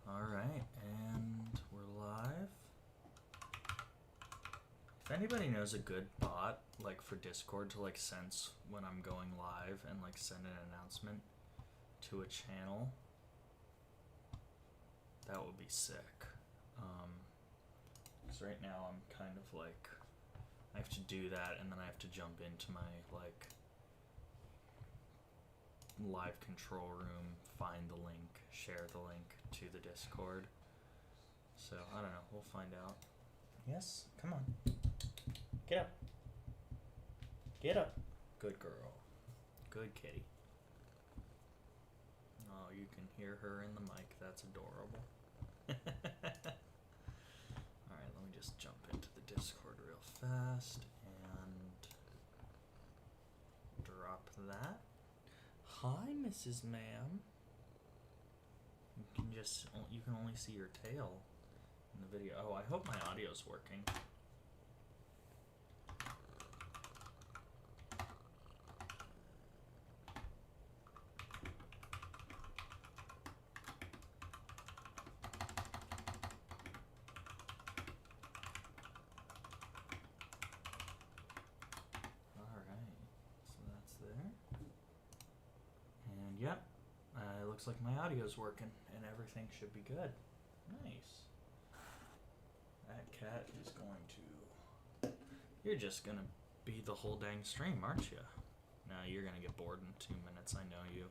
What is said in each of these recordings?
Alright, and we're live. If anybody knows a good bot, like for Discord to like sense when I'm going live and like send an announcement to a channel, that would be sick. Because right now I'm kind of like, I have to do that and then I have to jump into my like live control room, find the link, share the link to the Discord. So I don't know, we'll find out. Yes, come on. Get up. Get up. Good girl. Good kitty. Oh, you can hear her in the mic. That's adorable. Alright, let me just jump into the Discord real fast and drop that. Hi, Mrs. Ma'am. You can only see your tail in the video. Oh, I hope my audio's working. Yep, looks like my audio's working and everything should be good. Nice. That cat is going to... You're just going to be the whole dang stream, aren't you? No, you're going to get bored in 2 minutes. I know you.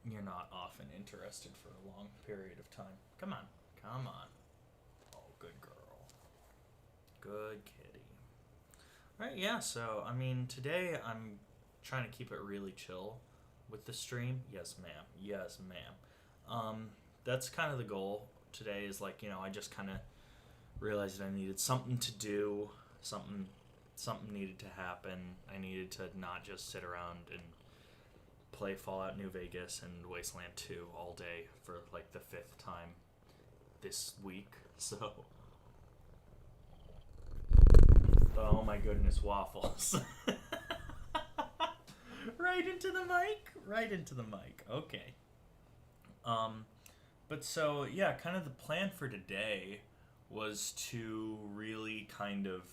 You're not often interested for a long period of time. Come on. Come on. Oh, good girl. Good kitty. Right, yeah, so, I mean, today I'm trying to keep it really chill with the stream. Yes, ma'am. Yes, ma'am. That's kind of the goal today is, like, you know, I just kind of realized that I needed something to do, something needed to happen. I needed to not just sit around and play Fallout New Vegas and Wasteland 2 all day for, like, the 5th time this week, so... Oh my goodness, waffles. Right into the mic? Right into the mic. Okay. But so, yeah, kind of the plan for today was to really kind of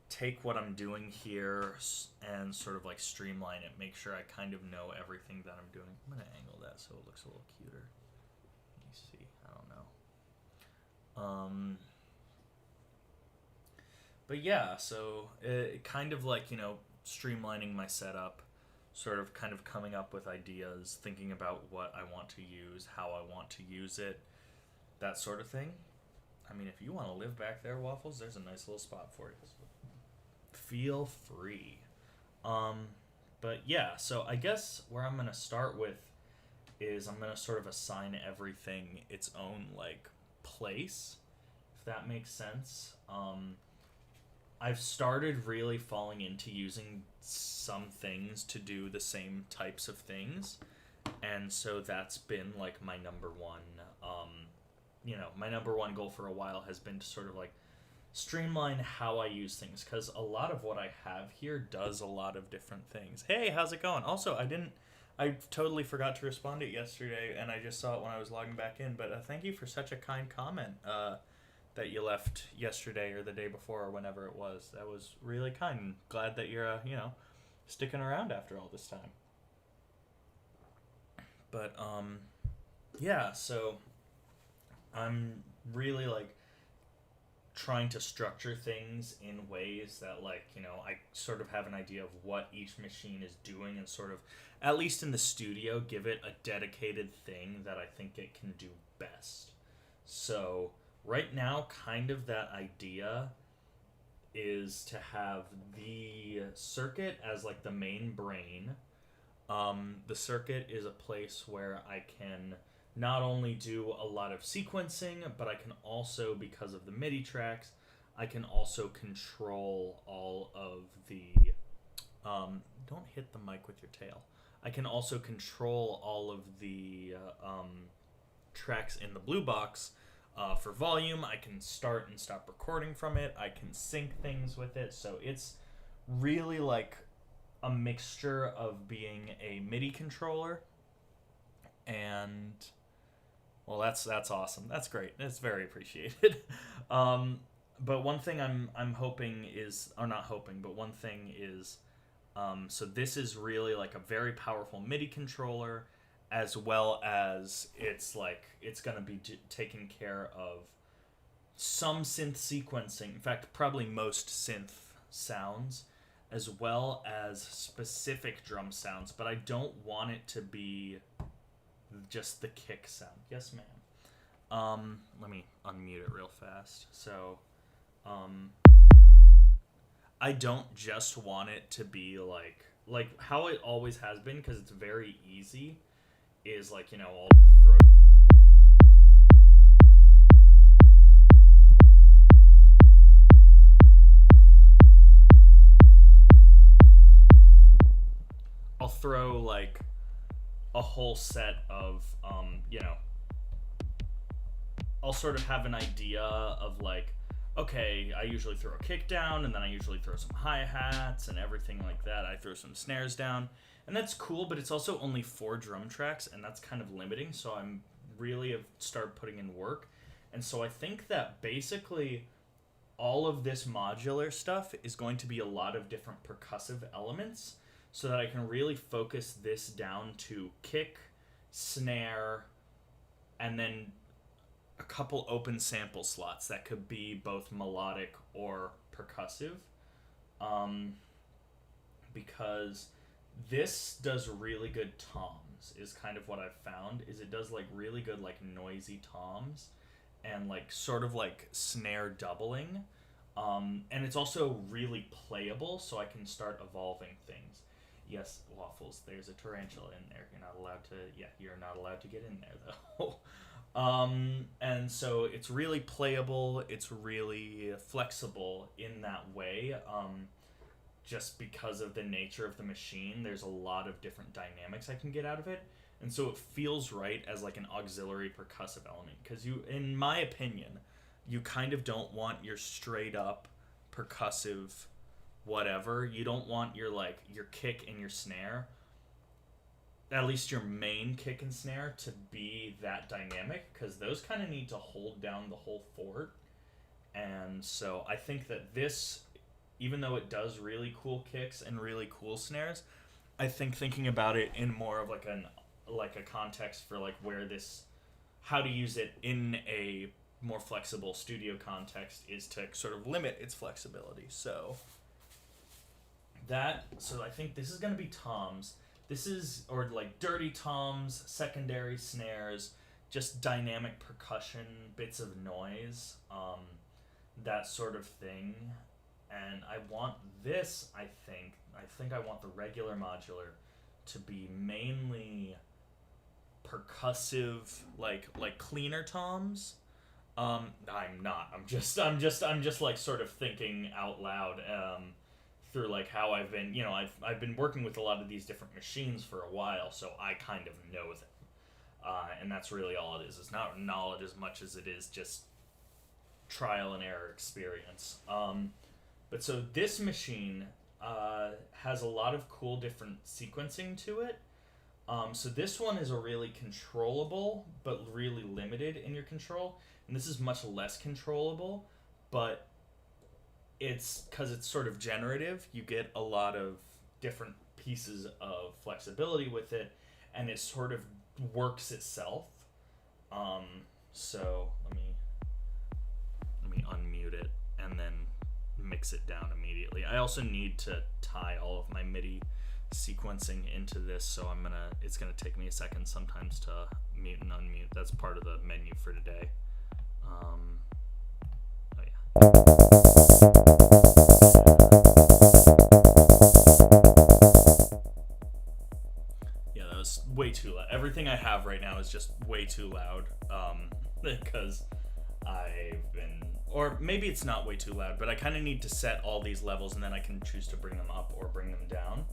take what I'm doing here and sort of like streamline it, make sure I kind of know everything that I'm doing. I'm going to angle that so it looks a little cuter. Let me see. I don't know. But yeah, so it kind of like, you know, streamlining my setup, sort of kind of coming up with ideas, thinking about what I want to use, how I want to use it, that sort of thing. I mean, if you want to live back there, Waffles, there's a nice little spot for you. Feel free. But yeah, so I guess where I'm going to start with is I'm going to sort of assign everything its own, like, place, if that makes sense. I've started really falling into using some things to do the same types of things, and so that's been like my number one, my number one goal for a while has been to sort of like streamline how I use things, because a lot of what I have here does a lot of different things. Hey, how's it going? Also, I totally forgot to respond to it yesterday, and I just saw it when I was logging back in, but thank you for such a kind comment, that you left yesterday or the day before or whenever it was. That was really kind. Glad that you're, sticking around after all this time. But, yeah, so I'm really, like, trying to structure things in ways that, like, you know, I sort of have an idea of what each machine is doing and sort of, at least in the studio, give it a dedicated thing that I think it can do best. So... right now, kind of that idea is to have the circuit as like the main brain. The circuit is a place where I can not only do a lot of sequencing, but I can also, because of the MIDI tracks, I can also control all of the... don't hit the mic with your tail. I can also control all of the tracks in the blue box. For volume, I can start and stop recording from it. I can sync things with it. So it's really like a mixture of being a MIDI controller and, well, that's awesome. That's great. That's very appreciated. But one thing I'm hoping is, or not hoping, but one thing is, so this is really like a very powerful MIDI controller, as well as it's going to be taking care of some synth sequencing. In fact, probably most synth sounds, as well as specific drum sounds. But I don't want it to be just the kick sound. Yes, ma'am. Let me unmute it real fast. So, I don't just want it to be like how it always has been, because it's very easy, is like, you know, I'll throw like a whole set of, you know, I'll sort of have an idea of like, okay, I usually throw a kick down, and then I usually throw some hi-hats and everything like that. I throw some snares down, and that's cool, but it's also only 4 drum tracks, and that's kind of limiting, so I'm really have started putting in work. And so I think that basically all of this modular stuff is going to be a lot of different percussive elements, so that I can really focus this down to kick, snare, and then a couple open sample slots that could be both melodic or percussive, because this does really good toms, is kind of what I've found, is it does like really good like noisy toms and like sort of like snare doubling, and it's also really playable, so I can start evolving things. Yes, Waffles, there's a tarantula in there. You're not allowed to, you're not allowed to get in there though. And so it's really playable, it's really flexible in that way, just because of the nature of the machine. There's a lot of different dynamics I can get out of it, and so it feels right as like an auxiliary percussive element, because you, in my opinion, you kind of don't want your straight up percussive whatever. You don't want your like your kick and your snare, at least your main kick and snare, to be that dynamic, because those kind of need to hold down the whole fort. And so I think that this, even though it does really cool kicks and really cool snares, I think thinking about it in more of like a context for like where this, how to use it in a more flexible studio context, is to sort of limit its flexibility. So I think this is going to be toms. This is, or like dirty toms, secondary snares, just dynamic percussion, bits of noise, that sort of thing. And I want this, I think I want the regular modular to be mainly percussive, like cleaner toms. I'm not. I'm just like sort of thinking out loud, through like how I've been, you know, I've been working with a lot of these different machines for a while, so I kind of know them, and that's really all it is. It's not knowledge as much as it is just trial and error experience. But so this machine has a lot of cool different sequencing to it. So this one is a really controllable, but really limited in your control, and this is much less controllable, but it's because it's sort of generative. You get a lot of different pieces of flexibility with it, and it sort of works itself. So let me unmute it and then mix it down immediately. I also need to tie all of my MIDI sequencing into this, so it's gonna take me a second sometimes to mute and unmute. That's part of the menu for today. Yeah, that was way too loud. Everything I have right now is just way too loud, because I've been, or maybe it's not way too loud, but I kind of need to set all these levels, and then I can choose to bring them up or bring them down.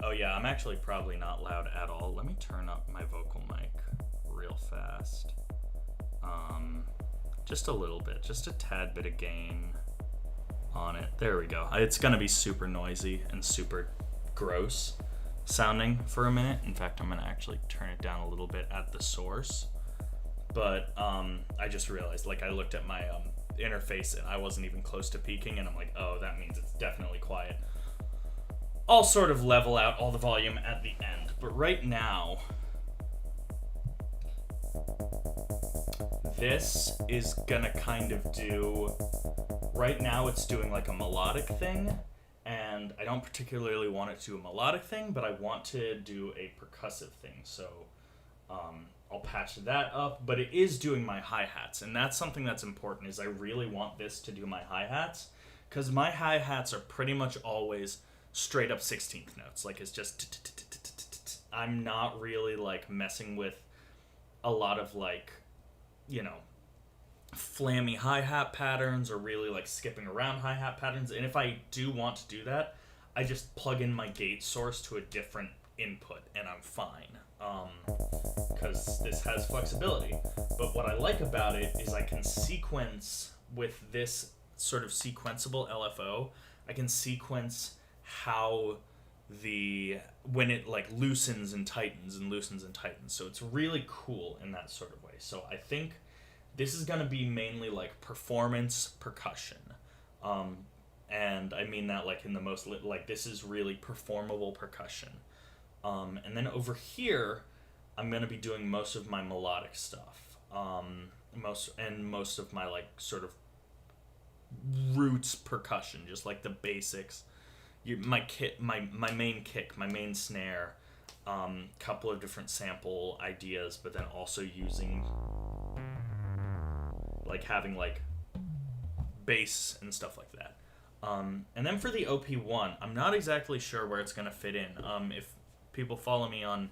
Oh yeah, I'm actually probably not loud at all. Let me turn up my vocal mic real fast. Just a little bit, just a tad bit of gain. on it. There we go. It's going to be super noisy and super gross sounding for a minute. In fact, I'm going to actually turn it down a little bit at the source. But I just realized, like, I looked at my interface and I wasn't even close to peaking, and I'm like, oh, that means it's definitely quiet. I'll sort of level out all the volume at the end. But right now, this is gonna kind of do, right now it's doing like a melodic thing, and I don't particularly want it to do a melodic thing, but I want to do a percussive thing, so I'll patch that up, but it is doing my hi-hats, and that's something that's important, is I really want this to do my hi-hats, because my hi-hats are pretty much always straight up 16th notes, like it's just, I'm not really like messing with a lot of like, you know, flammy hi-hat patterns or really like skipping around hi-hat patterns, and if I do want to do that, I just plug in my gate source to a different input and I'm fine, because this has flexibility. But what I like about it is I can sequence with this sort of sequenceable LFO, I can sequence how when it like loosens and tightens and loosens and tightens, so it's really cool in that sort of way. So I think this is going to be mainly like performance percussion, and I mean that like in the most like this is really performable percussion, and then over here I'm going to be doing most of my melodic stuff, most of my like sort of roots percussion, just like the basics. My main kick, my main snare, couple of different sample ideas, but then also using like having like bass and stuff like that. And then for the OP1, I'm not exactly sure where it's gonna fit in. If people follow me on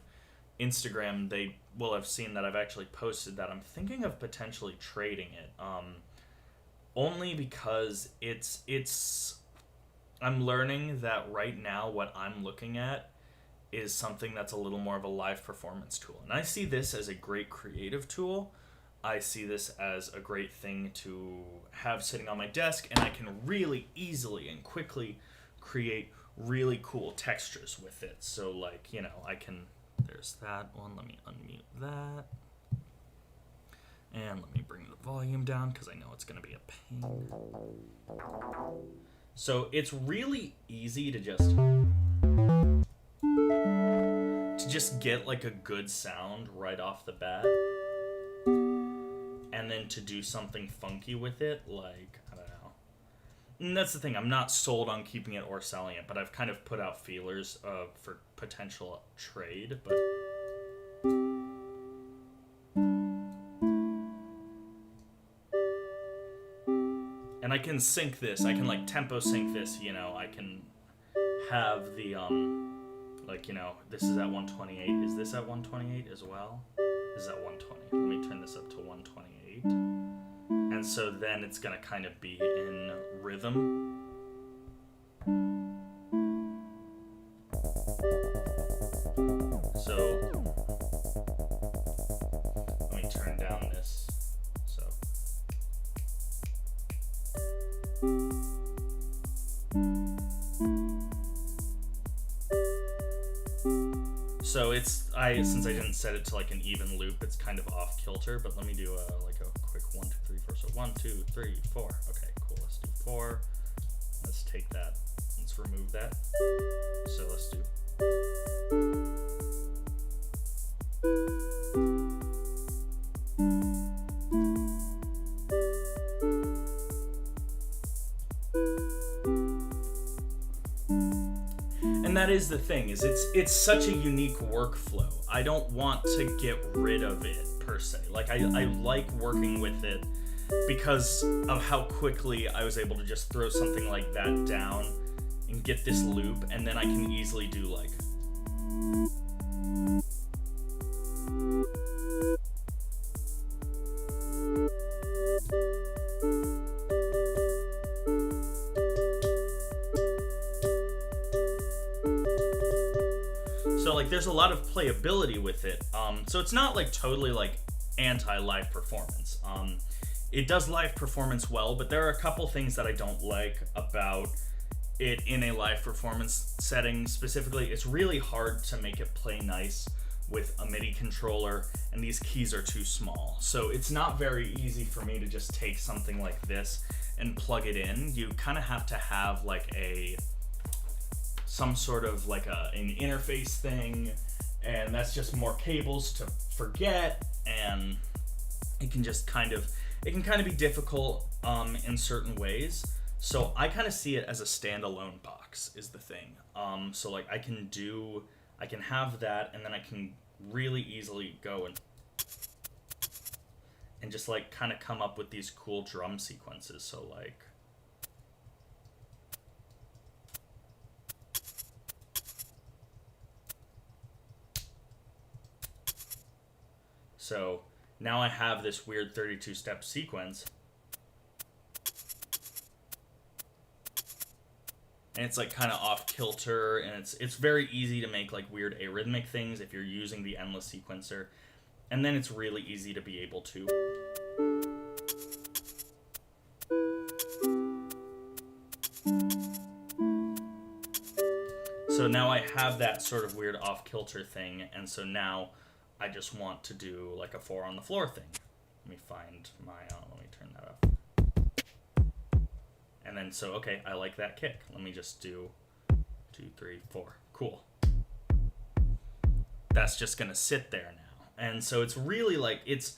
Instagram, they will have seen that I've actually posted that I'm thinking of potentially trading it. Only because I'm learning that right now what I'm looking at is something that's a little more of a live performance tool. And I see this as a great creative tool. I see this as a great thing to have sitting on my desk, and I can really easily and quickly create really cool textures with it. So like, you know, there's that one. Let me unmute that. And let me bring the volume down because I know it's going to be a pain. So it's really easy to just get like a good sound right off the bat, and then to do something funky with it, like, I don't know. And that's the thing, I'm not sold on keeping it or selling it, but I've kind of put out feelers for potential trade, but and I can sync this, I can like tempo sync this, you know, I can have the, like, you know, this is at 128, is this at 128 as well? This is at 120, let me turn this up to 128, and so then it's gonna kind of be in rhythm. So, let me turn down this. So since I didn't set it to like an even loop, it's kind of off kilter, but let me do like a quick 1, 2, 3, 4. So 1, 2, 3, 4. Okay, cool. Let's do 4. Let's take that. Let's remove that. So let's do. And that is the thing, is it's such a unique workflow. I don't want to get rid of it per se. Like I like working with it because of how quickly I was able to just throw something like that down and get this loop, and then I can easily do like there's a lot of playability with it, so it's not like totally like anti-live performance. it does live performance well, but there are a couple things that I don't like about it in a live performance setting. Specifically, it's really hard to make it play nice with a MIDI controller, and these keys are too small. So it's not very easy for me to just take something like this and plug it in. You kind of have to have like some sort of like an interface thing, and that's just more cables to forget, and it can be difficult in certain ways. So I kind of see it as a standalone box is the thing. So like I can have that, and then I can really easily go and just like kind of come up with these cool drum sequences. So like now I have this weird 32-step sequence. And it's like kind of off kilter, and it's very easy to make like weird arrhythmic things if you're using the endless sequencer. And then it's really easy to be able to so now I have that sort of weird off kilter thing, and so now I just want to do like a 4 on the floor thing. Let me find my let me turn that up. And then, so, okay, I like that kick. Let me just do 2, 3, 4. Cool. That's just going to sit there now. And so it's really like, it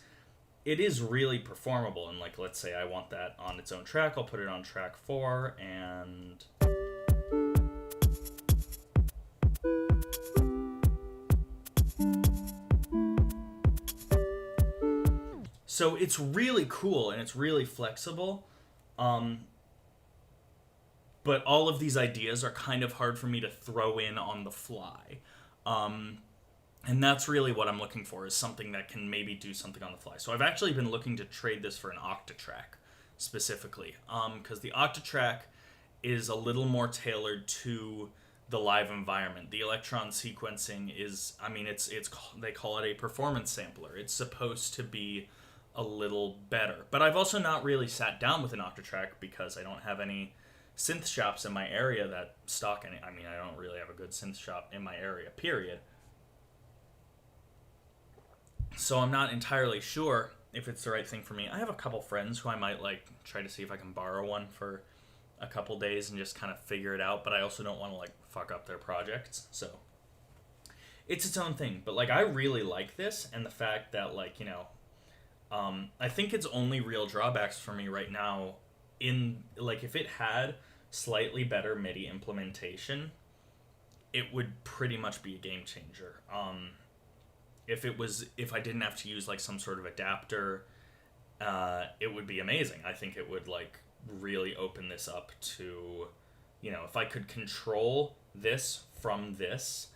is really performable. And like, let's say I want that on its own track. I'll put it on track 4 and... So it's really cool and it's really flexible. But all of these ideas are kind of hard for me to throw in on the fly. And that's really what I'm looking for, is something that can maybe do something on the fly. So I've actually been looking to trade this for an Octatrack, specifically. Because the Octatrack is a little more tailored to the live environment. The electron sequencing is, I mean, they call it a performance sampler. It's supposed to be a little better. But I've also not really sat down with an Octatrack because I don't have any synth shops in my area that stock any. I mean, I don't really have a good synth shop in my area, period. So I'm not entirely sure if it's the right thing for me. I have a couple friends who I might like try to see if I can borrow one for a couple days and just kind of figure it out, but I also don't want to like fuck up their projects. So it's its own thing. But like, I really like this, and the fact that like, you know, I think its only real drawbacks for me right now, in like, if it had slightly better MIDI implementation, it would pretty much be a game changer. If I didn't have to use like some sort of adapter, it would be amazing. I think it would like really open this up to, you know, if I could control this from this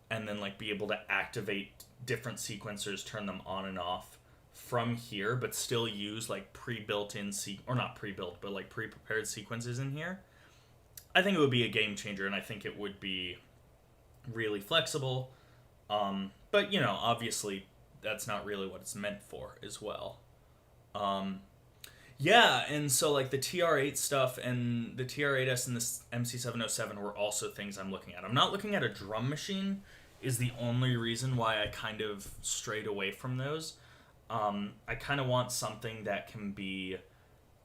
and then like be able to activate different sequencers, turn them on and off from here, but still use like pre-built-in or not pre-built, but like pre-prepared sequences in here, I think it would be a game changer, and I think it would be really flexible. But you know, obviously that's not really what it's meant for as well. Yeah, and so like the TR8 stuff and the TR8S and the MC707 were also things I'm looking at. I'm not looking at a drum machine, is the only reason why I kind of strayed away from those. I kind of want something that can be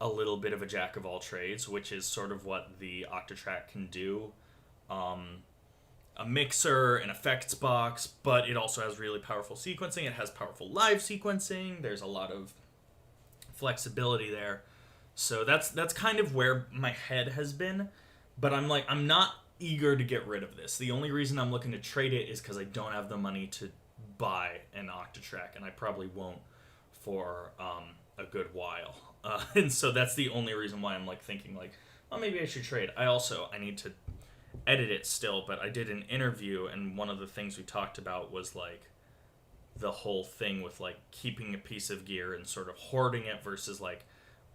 a little bit of a jack of all trades, which is sort of what the Octatrack can do. A mixer, an effects box, but it also has really powerful sequencing. It has powerful live sequencing. There's a lot of flexibility there. So that's kind of where my head has been. But I'm not eager to get rid of this. The only reason I'm looking to trade it is because I don't have the money to buy an Octatrack, and I probably won't for a good while. And so that's the only reason why I'm like thinking like, oh, maybe I should trade. I need to edit it still, but I did an interview, and one of the things we talked about was like the whole thing with like keeping a piece of gear and sort of hoarding it versus like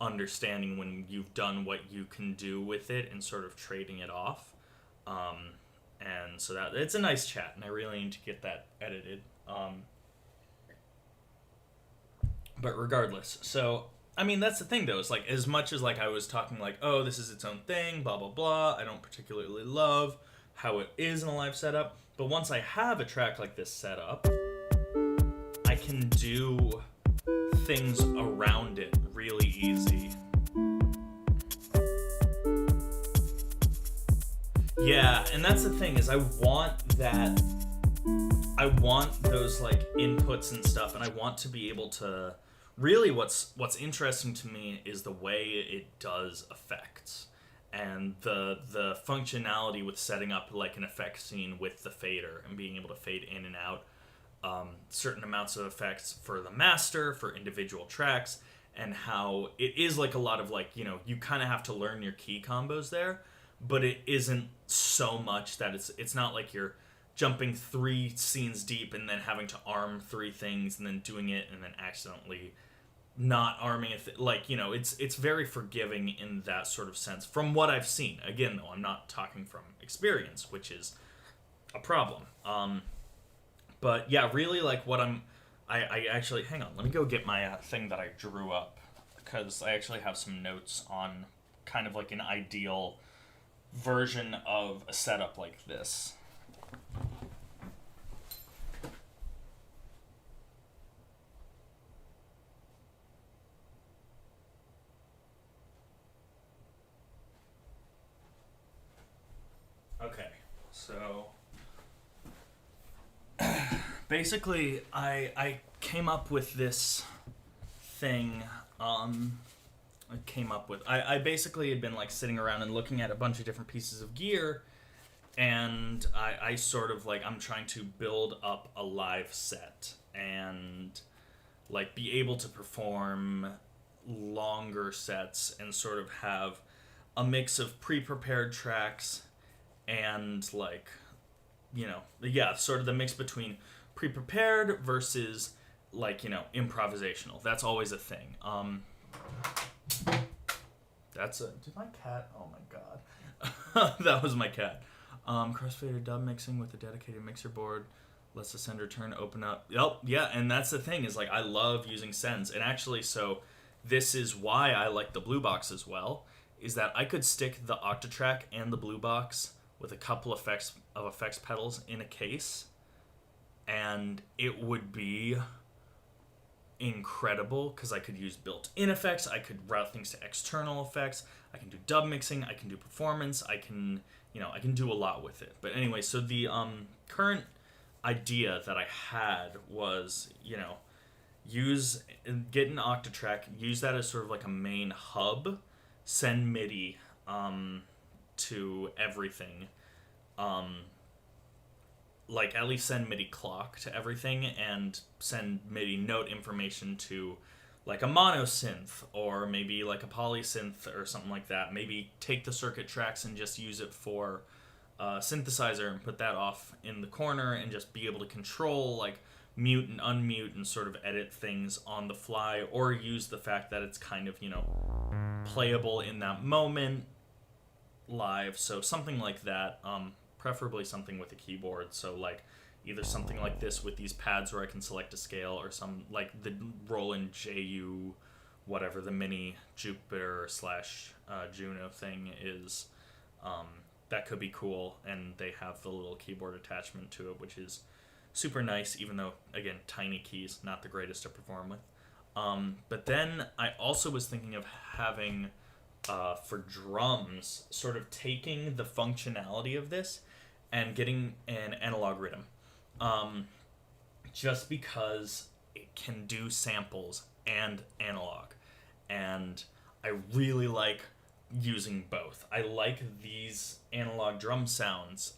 understanding when you've done what you can do with it and sort of trading it off. And so that it's a nice chat, and I really need to get that edited. But regardless, so I mean, that's the thing, though. It's like, as much as, like, I was talking, like, oh, this is its own thing, blah, blah, blah, I don't particularly love how it is in a live setup. But once I have a track like this set up, I can do things around it really easy. Yeah, and that's the thing, is I want those, like, inputs and stuff, and I want to be able to... Really, what's interesting to me is the way it does effects, and the functionality with setting up, like, an effect scene with the fader, and being able to fade in and out certain amounts of effects for the master, for individual tracks, and how it is, like, a lot of, like, you know, you kind of have to learn your key combos there, but it isn't so much that it's not like you're jumping 3 scenes deep and then having to arm 3 things and then doing it and then accidentally not arming it. Like, you know, it's very forgiving in that sort of sense from what I've seen. Again, though, I'm not talking from experience, which is a problem. But yeah, really, like, what I actually, hang on, let me go get my thing that I drew up, because I actually have some notes on kind of like an ideal version of a setup like this. Okay, so basically I came up with this thing. I basically had been, like, sitting around and looking at a bunch of different pieces of gear, and I sort of, like, I'm trying to build up a live set and, like, be able to perform longer sets and sort of have a mix of pre-prepared tracks and, like, you know, yeah, sort of the mix between pre-prepared versus, like, you know, improvisational. That's always a thing. Did my cat? Oh my god. That was my cat. Crossfader dub mixing with a dedicated mixer board lets the sender turn open up. Yep, yeah, and that's the thing, is, like, I love using sends. And actually, so this is why I like the blue box as well, is that I could stick the Octatrack and the blue box with a couple effects pedals in a case, and it would be incredible, because I could use built-in effects, I could route things to external effects, I can do dub mixing, I can do performance, I can do a lot with it. But anyway, so the current idea that I had was, you know, get an Octatrack, use that as sort of like a main hub, send MIDI to everything, like, at least send MIDI clock to everything, and send MIDI note information to, like, a mono synth, or maybe like a polysynth or something like that. Maybe take the circuit tracks and just use it for synthesizer and put that off in the corner, and just be able to control, like, mute and unmute and sort of edit things on the fly, or use the fact that it's kind of, you know, playable in that moment live. So something like that, preferably something with a keyboard. So, like, either something like this with these pads where I can select a scale, or some, like, the Roland JU, whatever the mini Jupiter / Juno thing is. That could be cool, and they have the little keyboard attachment to it, which is super nice, even though, again, tiny keys, not the greatest to perform with. But then I also was thinking of having, for drums, sort of taking the functionality of this and getting an analog rhythm. Just because it can do samples and analog. And I really like using both. I like these analog drum sounds,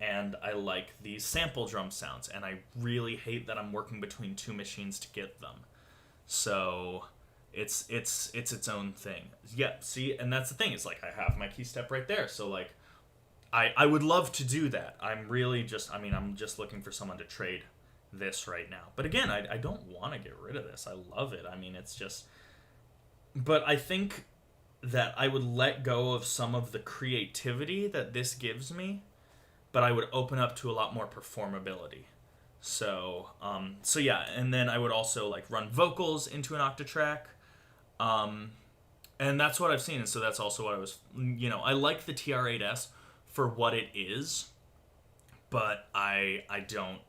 and I like these sample drum sounds, and I really hate that I'm working between 2 machines to get them. So it's its own thing. Yeah, see, and that's the thing. It's like, I have my key step right there. So, like, I would love to do that. I'm just looking for someone to trade this right now. But again, I don't want to get rid of this. I love it. I mean, it's just... But I think that I would let go of some of the creativity that this gives me, but I would open up to a lot more performability. So yeah, and then I would also like run vocals into an Octatrack. And that's what I've seen, and so that's also what I was, I like the TR-8S for what it is, but I don't,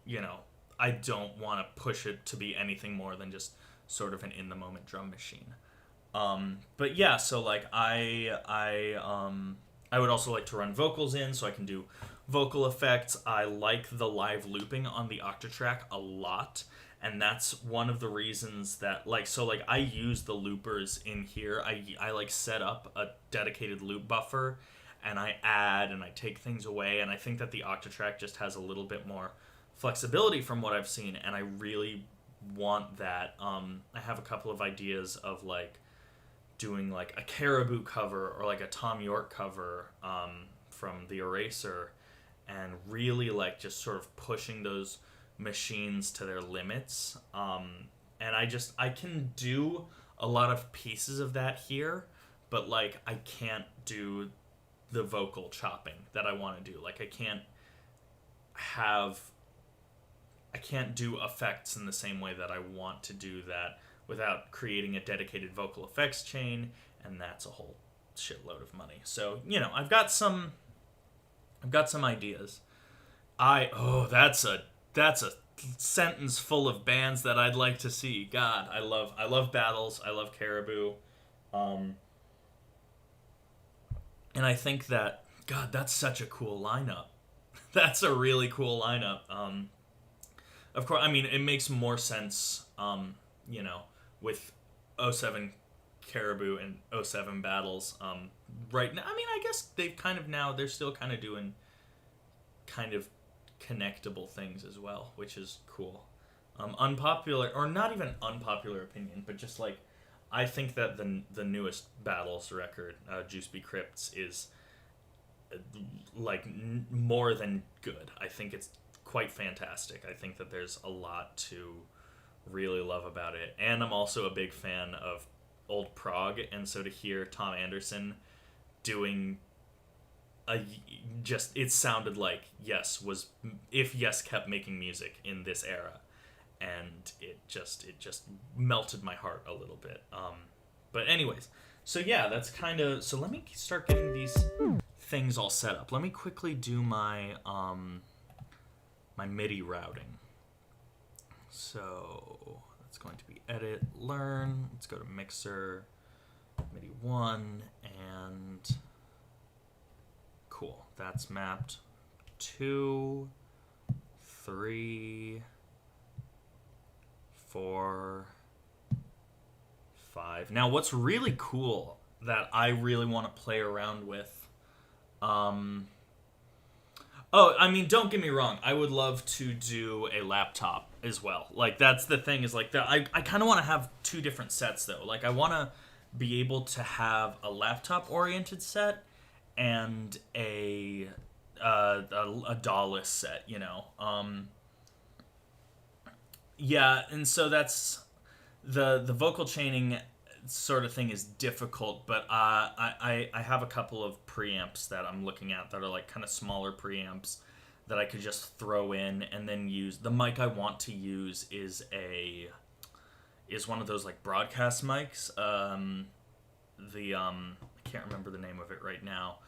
I don't want to push it to be anything more than just sort of an in the moment drum machine. But yeah, so like I would also like to run vocals in, so I can do vocal effects. I like the live looping on the Octatrack a lot, and that's one of the reasons that I use the loopers in here. I like set up a dedicated loop buffer, and I add and I take things away, and I think that the Octatrack just has a little bit more flexibility from what I've seen, and I really want that. I have a couple of ideas of like doing like a Caribou cover or like a Tom York cover from the Eraser, and really like just sort of pushing those machines to their limits. And I can do a lot of pieces of that here, but like I can't do the vocal chopping that I want to do. Like I can't do effects in the same way that I want to do that without creating a dedicated vocal effects chain, and that's a whole shitload of money. So, I've got some ideas. That's a sentence full of bands that I'd like to see. God, I love Battles. I love Caribou. And I think that, God, that's such a cool lineup. That's a really cool lineup. Of course, I mean, it makes more sense, with 07 Caribou and 07 Battles right now. I mean, I guess they've they're still kind of doing kind of connectable things as well, which is cool. Unpopular, or not even unpopular opinion, but just like, I think that the newest Battles record, Juice Be Crypts, is more than good. I think it's quite fantastic. I think that there's a lot to really love about it, and I'm also a big fan of old prog, and so to hear Tom Anderson doing it sounded like if Yes kept making music in this era, and it just melted my heart a little bit. But anyways, so yeah, that's so let me start getting these things all set up. Let me quickly do my my Midi routing. So that's going to be edit, learn. Let's go to mixer, MIDI 1, and cool. That's mapped 2, 3, 4, 5. Now, what's really cool that I really want to play around with, I mean, don't get me wrong. I would love to do a laptop as well. Like, that's the thing, is like that. I kind of want to have two different sets though. Like, I want to be able to have a laptop oriented set and a DAW-less set. Yeah, and so that's the vocal chaining sort of thing is difficult, but I have a couple of preamps that I'm looking at that are like kind of smaller preamps that I could just throw in and then use. The mic I want to use is one of those like broadcast mics. I can't remember the name of it right now.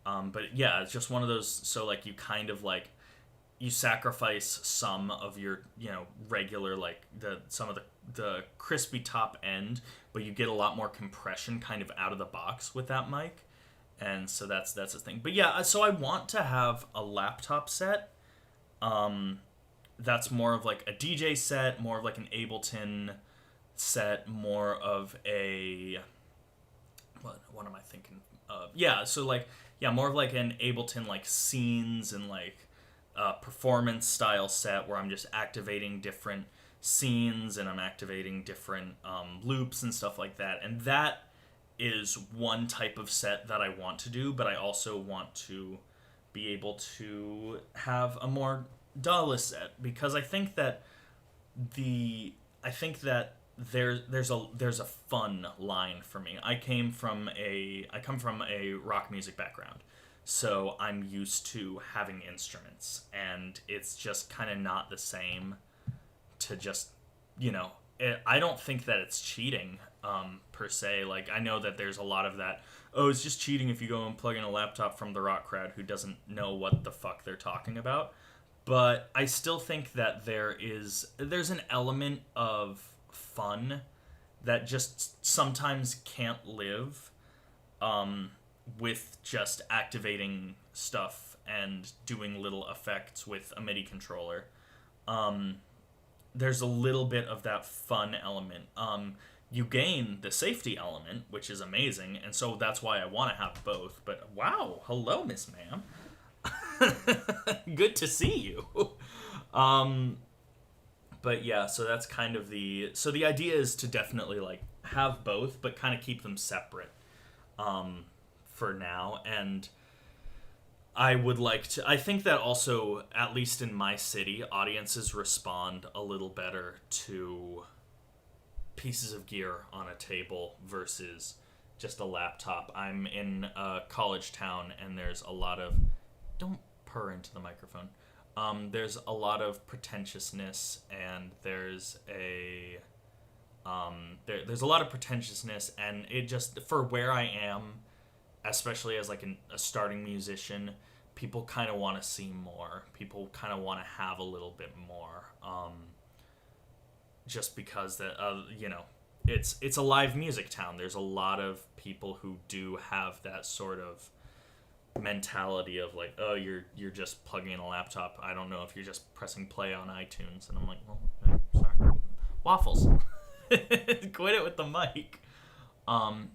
But yeah, it's just one of those. So like you kind of like you sacrifice some of your regular like some of the crispy top end, but you get a lot more compression kind of out of the box with that mic. And so that's the thing. But yeah, so I want to have a laptop set that's more of like a DJ set, more of like an Ableton set, more of a what am I thinking of? Yeah, so like more of like an Ableton like scenes and like performance style set where I'm just activating different scenes and I'm activating different loops and stuff like that. And that is one type of set that I want to do, but I also want to be able to have a more DAW-less set, because I think that there's a fun line for me. I come from a rock music background. So I'm used to having instruments, and it's just kind of not the same to just, I don't think that it's cheating per se. Like, I know that there's a lot of that, oh, it's just cheating if you go and plug in a laptop from the rock crowd who doesn't know what the fuck they're talking about. But I still think that there's an element of fun that just sometimes can't live with just activating stuff and doing little effects with a MIDI controller. There's a little bit of that fun element. You gain the safety element, which is amazing, and so that's why I want to have both. But wow, hello, Miss Ma'am. Good to see you. But yeah, so that's kind of the idea is to definitely like have both, but kind of keep them separate for now. And I think that also, at least in my city, audiences respond a little better to pieces of gear on a table versus just a laptop. I'm in a college town, and there's a lot of... Don't purr into the microphone. There's a lot of pretentiousness, and there's a lot of pretentiousness, and it just, for where I am, especially as like a starting musician, people kind of want to see more. People kind of want to have a little bit more, just because it's a live music town. There's a lot of people who do have that sort of mentality of like, oh, you're just plugging in a laptop. I don't know if you're just pressing play on iTunes. And I'm like, well, sorry. Waffles. Quit it with the mic.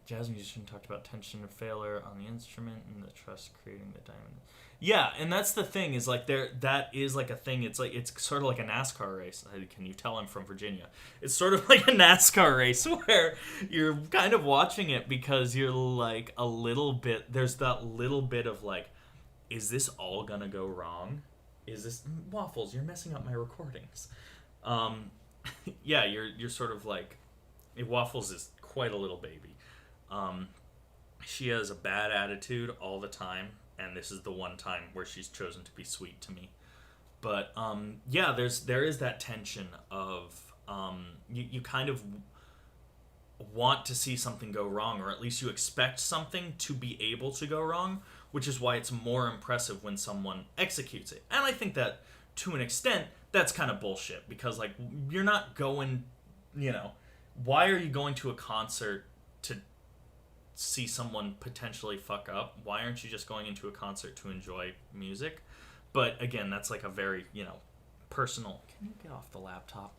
Jazz musician talked about tension and failure on the instrument and the trust creating the diamond. Yeah, and that's the thing, is like that is like a thing. It's like, it's sort of like a NASCAR race. Can you tell I'm from Virginia? It's sort of like a NASCAR race where you're kind of watching it because you're like a little bit, there's that little bit of like, is this all gonna go wrong? Is this... Waffles, you're messing up my recordings. Yeah, you're sort of like... Waffles is quite a little baby. She has a bad attitude all the time, and this is the one time where she's chosen to be sweet to me. But yeah, there is that tension of you kind of want to see something go wrong, or at least you expect something to be able to go wrong, which is why it's more impressive when someone executes it. And I think that to an extent that's kind of bullshit, because like, you're not going, why are you going to a concert to see someone potentially fuck up? Why aren't you just going into a concert to enjoy music? But again, that's like a very, personal... Can you get off the laptop?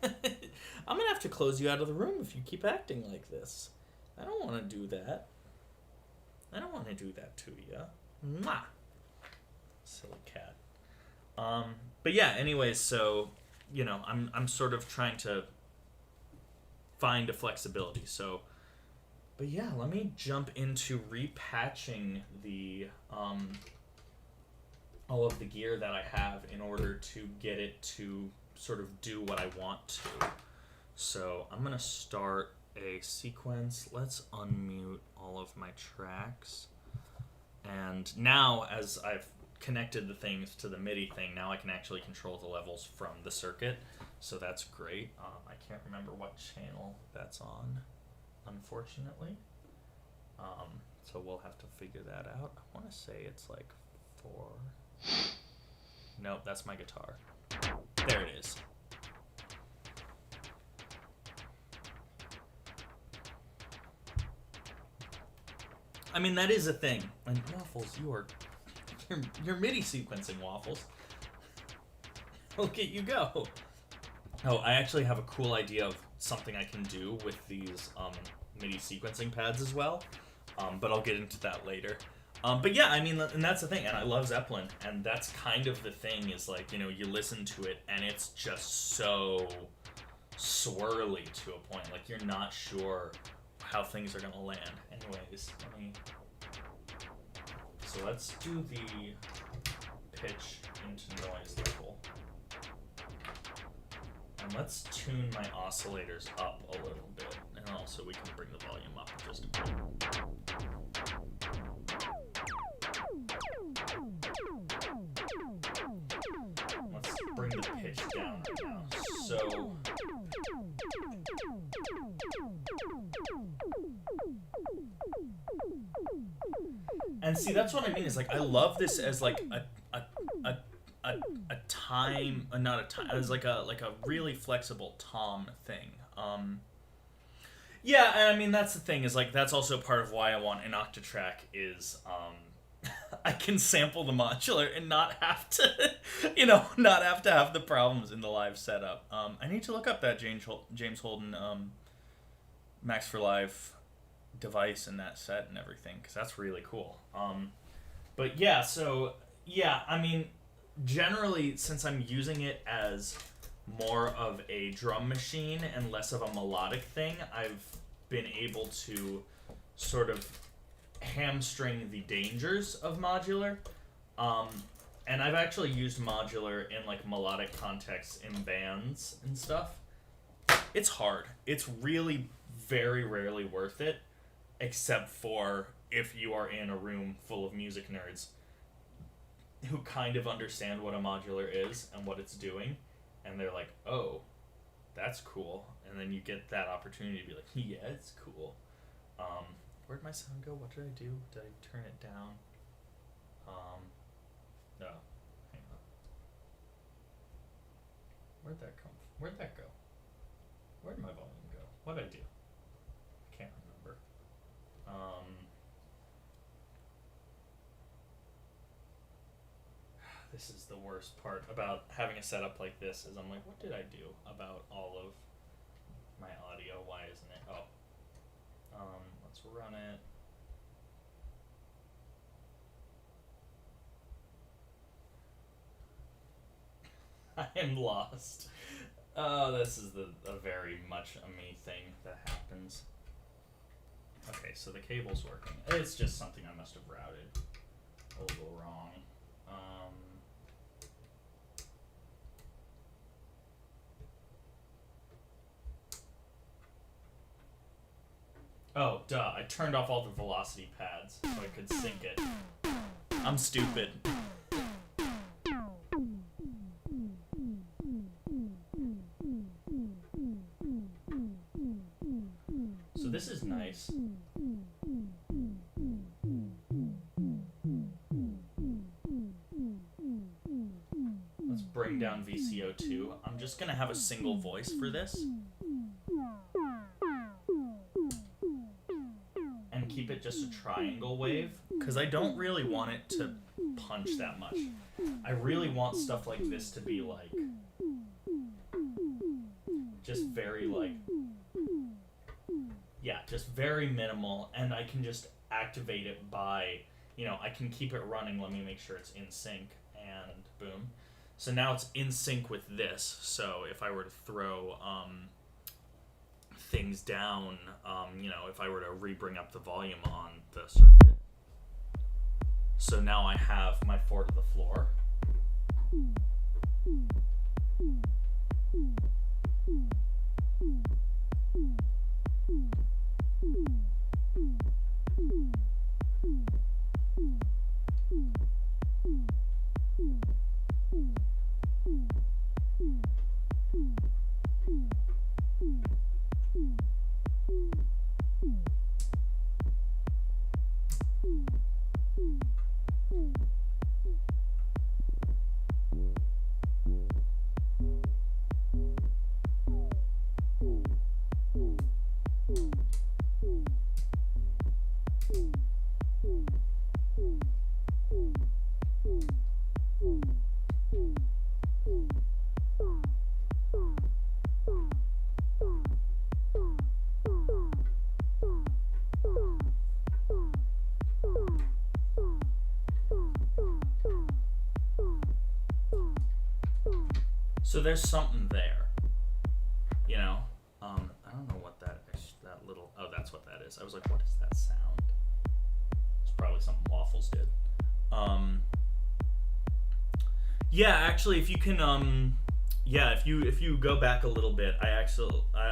I'm gonna have to close you out of the room if you keep acting like this. I don't want to do that. I don't want to do that to you. Mwah! Silly cat. But yeah, anyways, so, I'm sort of trying to find a flexibility. So, but yeah, let me jump into repatching the all of the gear that I have in order to get it to sort of do what I want to. So I'm gonna start a sequence. Let's unmute all of my tracks. And now, as I've connected the things to the MIDI thing, now I can actually control the levels from the circuit. So that's great. I can't remember what channel that's on, unfortunately. So we'll have to figure that out. I want to say it's like 4. Nope, that's my guitar. There it is. I mean, that is a thing. And Waffles, you're MIDI sequencing, Waffles. Look at you go. Oh, I actually have a cool idea of something I can do with these MIDI sequencing pads as well. But I'll get into that later. But yeah, I mean, and that's the thing, and I love Zeppelin, and that's kind of the thing, is like, you listen to it, and it's just so swirly to a point. Like, you're not sure how things are gonna land. Anyways, so let's do the pitch into noise level. And let's tune my oscillators up a little bit, and also we can bring the volume up just a bit. pitch it down right now. So and see, that's what I mean, is like I love this as like a time, not a time, as like a really flexible tom thing. Yeah, and I mean that's the thing, is like that's also part of why I want an octatrack is I can sample the modular and not have to, not have to have the problems in the live setup. I need to look up that James Holden Max for Live device and that set and everything, because that's really cool. But yeah, so yeah, I mean, generally, since I'm using it as more of a drum machine and less of a melodic thing, I've been able to sort of hamstring the dangers of modular. And I've actually used modular in like melodic contexts in bands and stuff. It's hard. It's really very rarely worth it, except for if you are in a room full of music nerds who kind of understand what a modular is and what it's doing, and they're like, oh, that's cool. And then you get that opportunity to be like, yeah, it's cool. Where'd my sound go? What did I do? Did I turn it down? No. Hang on. Where'd that come from? Where'd that go? Where'd my volume go? What'd I do? I can't remember. This is the worst part about having a setup like this, is I'm like, what did I do about all of my audio? Why isn't it? Oh. Let's run it. I am lost. This is a very much a me thing that happens. Okay, so the cable's working. It's just something I must have routed a little wrong. Oh, duh. I turned off all the velocity pads so I could sync it. I'm stupid. So this is nice. Let's bring down VCO2. I'm just gonna have a single voice for this. And keep it just a triangle wave, because I don't really want it to punch that much. I really want stuff like this to be like, just very like, yeah, just very minimal, and I can just activate it by, I can keep it running. Let me make sure it's in sync, and boom. So now it's in sync with this, so if I were to throw things down, if I were to re-bring up the volume on the circuit. So now I have my 4 to the floor. So there's something there, I don't know what that little, oh, that's what that is. I was like, what is that sound? It's probably something Waffles did. Yeah, actually, if you can, if you go back a little bit,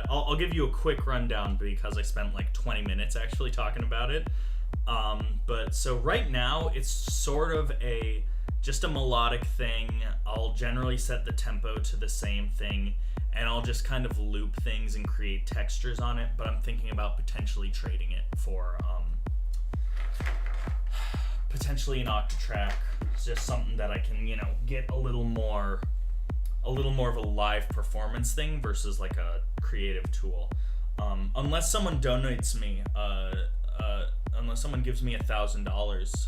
I'll give you a quick rundown, because I spent like 20 minutes actually talking about it. But so right now it's sort of just a melodic thing. I'll generally set the tempo to the same thing, and I'll just kind of loop things and create textures on it, but I'm thinking about potentially trading it for potentially an octatrack. It's just something that I can, get a little more of a live performance thing versus like a creative tool. Unless someone donates me, unless someone gives me $1,000,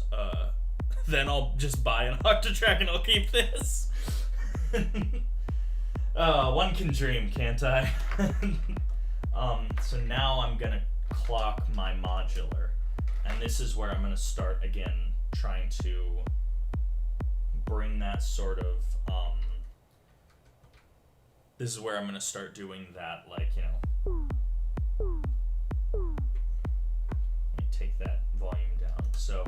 then I'll just buy an octatrack and I'll keep this. One can dream, can't I? So now I'm gonna clock my modular, and this is where I'm gonna start again, trying to bring that sort of, this is where I'm gonna start doing that, like, let me take that volume down. So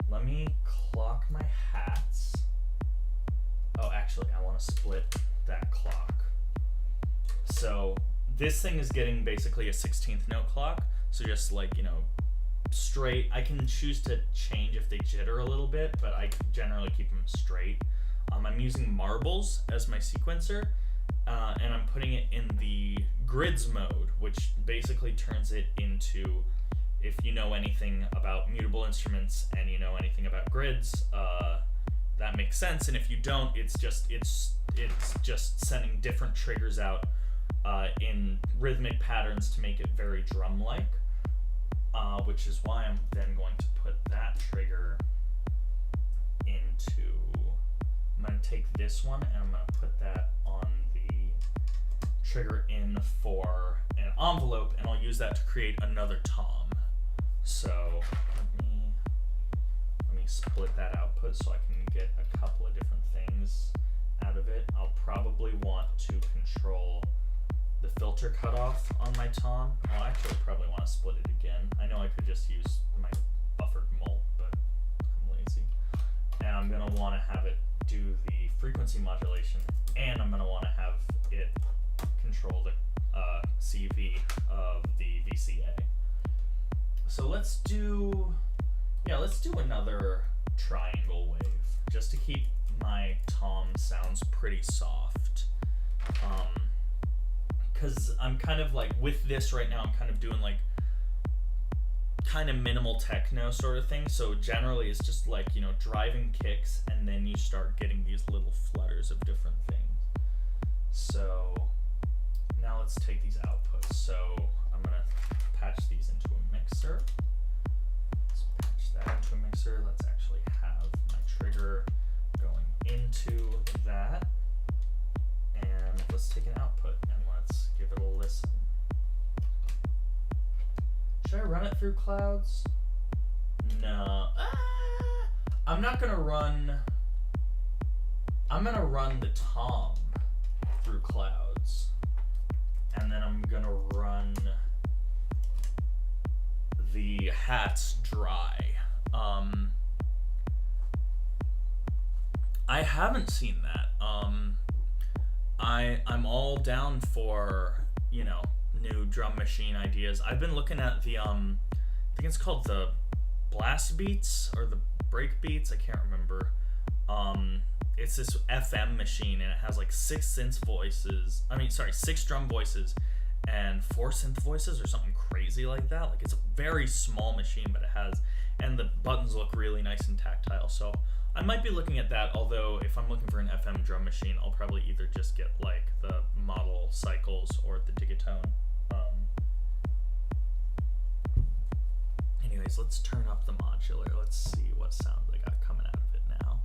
let me clock my hats. Oh, actually, I want to split that clock. So this thing is getting basically a 16th note clock. So just like, straight. I can choose to change if they jitter a little bit, but I generally keep them straight. I'm using marbles as my sequencer, and I'm putting it in the grids mode, which basically turns it into, if you know anything about mutable instruments and you know anything about grids, that makes sense. And if you don't, it's just sending different triggers out in rhythmic patterns to make it very drum-like, which is why I'm then going to put that trigger into, I'm going to take this one and I'm going to put that on the trigger in for an envelope, and I'll use that to create another tom. So let me split that output so I can get a couple of different things out of it. I'll probably want to control the filter cutoff on my tom. I'll actually probably want to split it again. I know I could just use my buffered mult, but I'm lazy. And I'm going to want to have it do the frequency modulation, and I'm going to want to have it control the CV of the VCA. So let's do another triangle wave, just to keep my tom sounds pretty soft. Because I'm kind of like, with this right now, I'm kind of doing like kind of minimal techno sort of thing. So generally it's just like, driving kicks, and then you start getting these little flutters of different things. So now let's take these outputs. So I'm going to patch these into a mixer. Let's patch that into a mixer. Let's actually have my trigger going into that. And let's take an output and let's give it a listen. Should I run it through clouds? No. I'm not going to run... I'm going to run the tom through clouds. And then I'm going to run the hats dry. I haven't seen that. I'm all down for, new drum machine ideas. I've been looking at the, I think it's called the blast beats or the break beats. I can't remember. It's this FM machine, and it has like 6 drum voices and 4 synth voices or something crazy like that. Like, it's a very small machine, but it has, and the buttons look really nice and tactile. So I might be looking at that, although if I'm looking for an FM drum machine, I'll probably either just get like the model cycles or the Digatone. Anyways, let's turn up the modular. Let's see what sounds I got coming out of it now.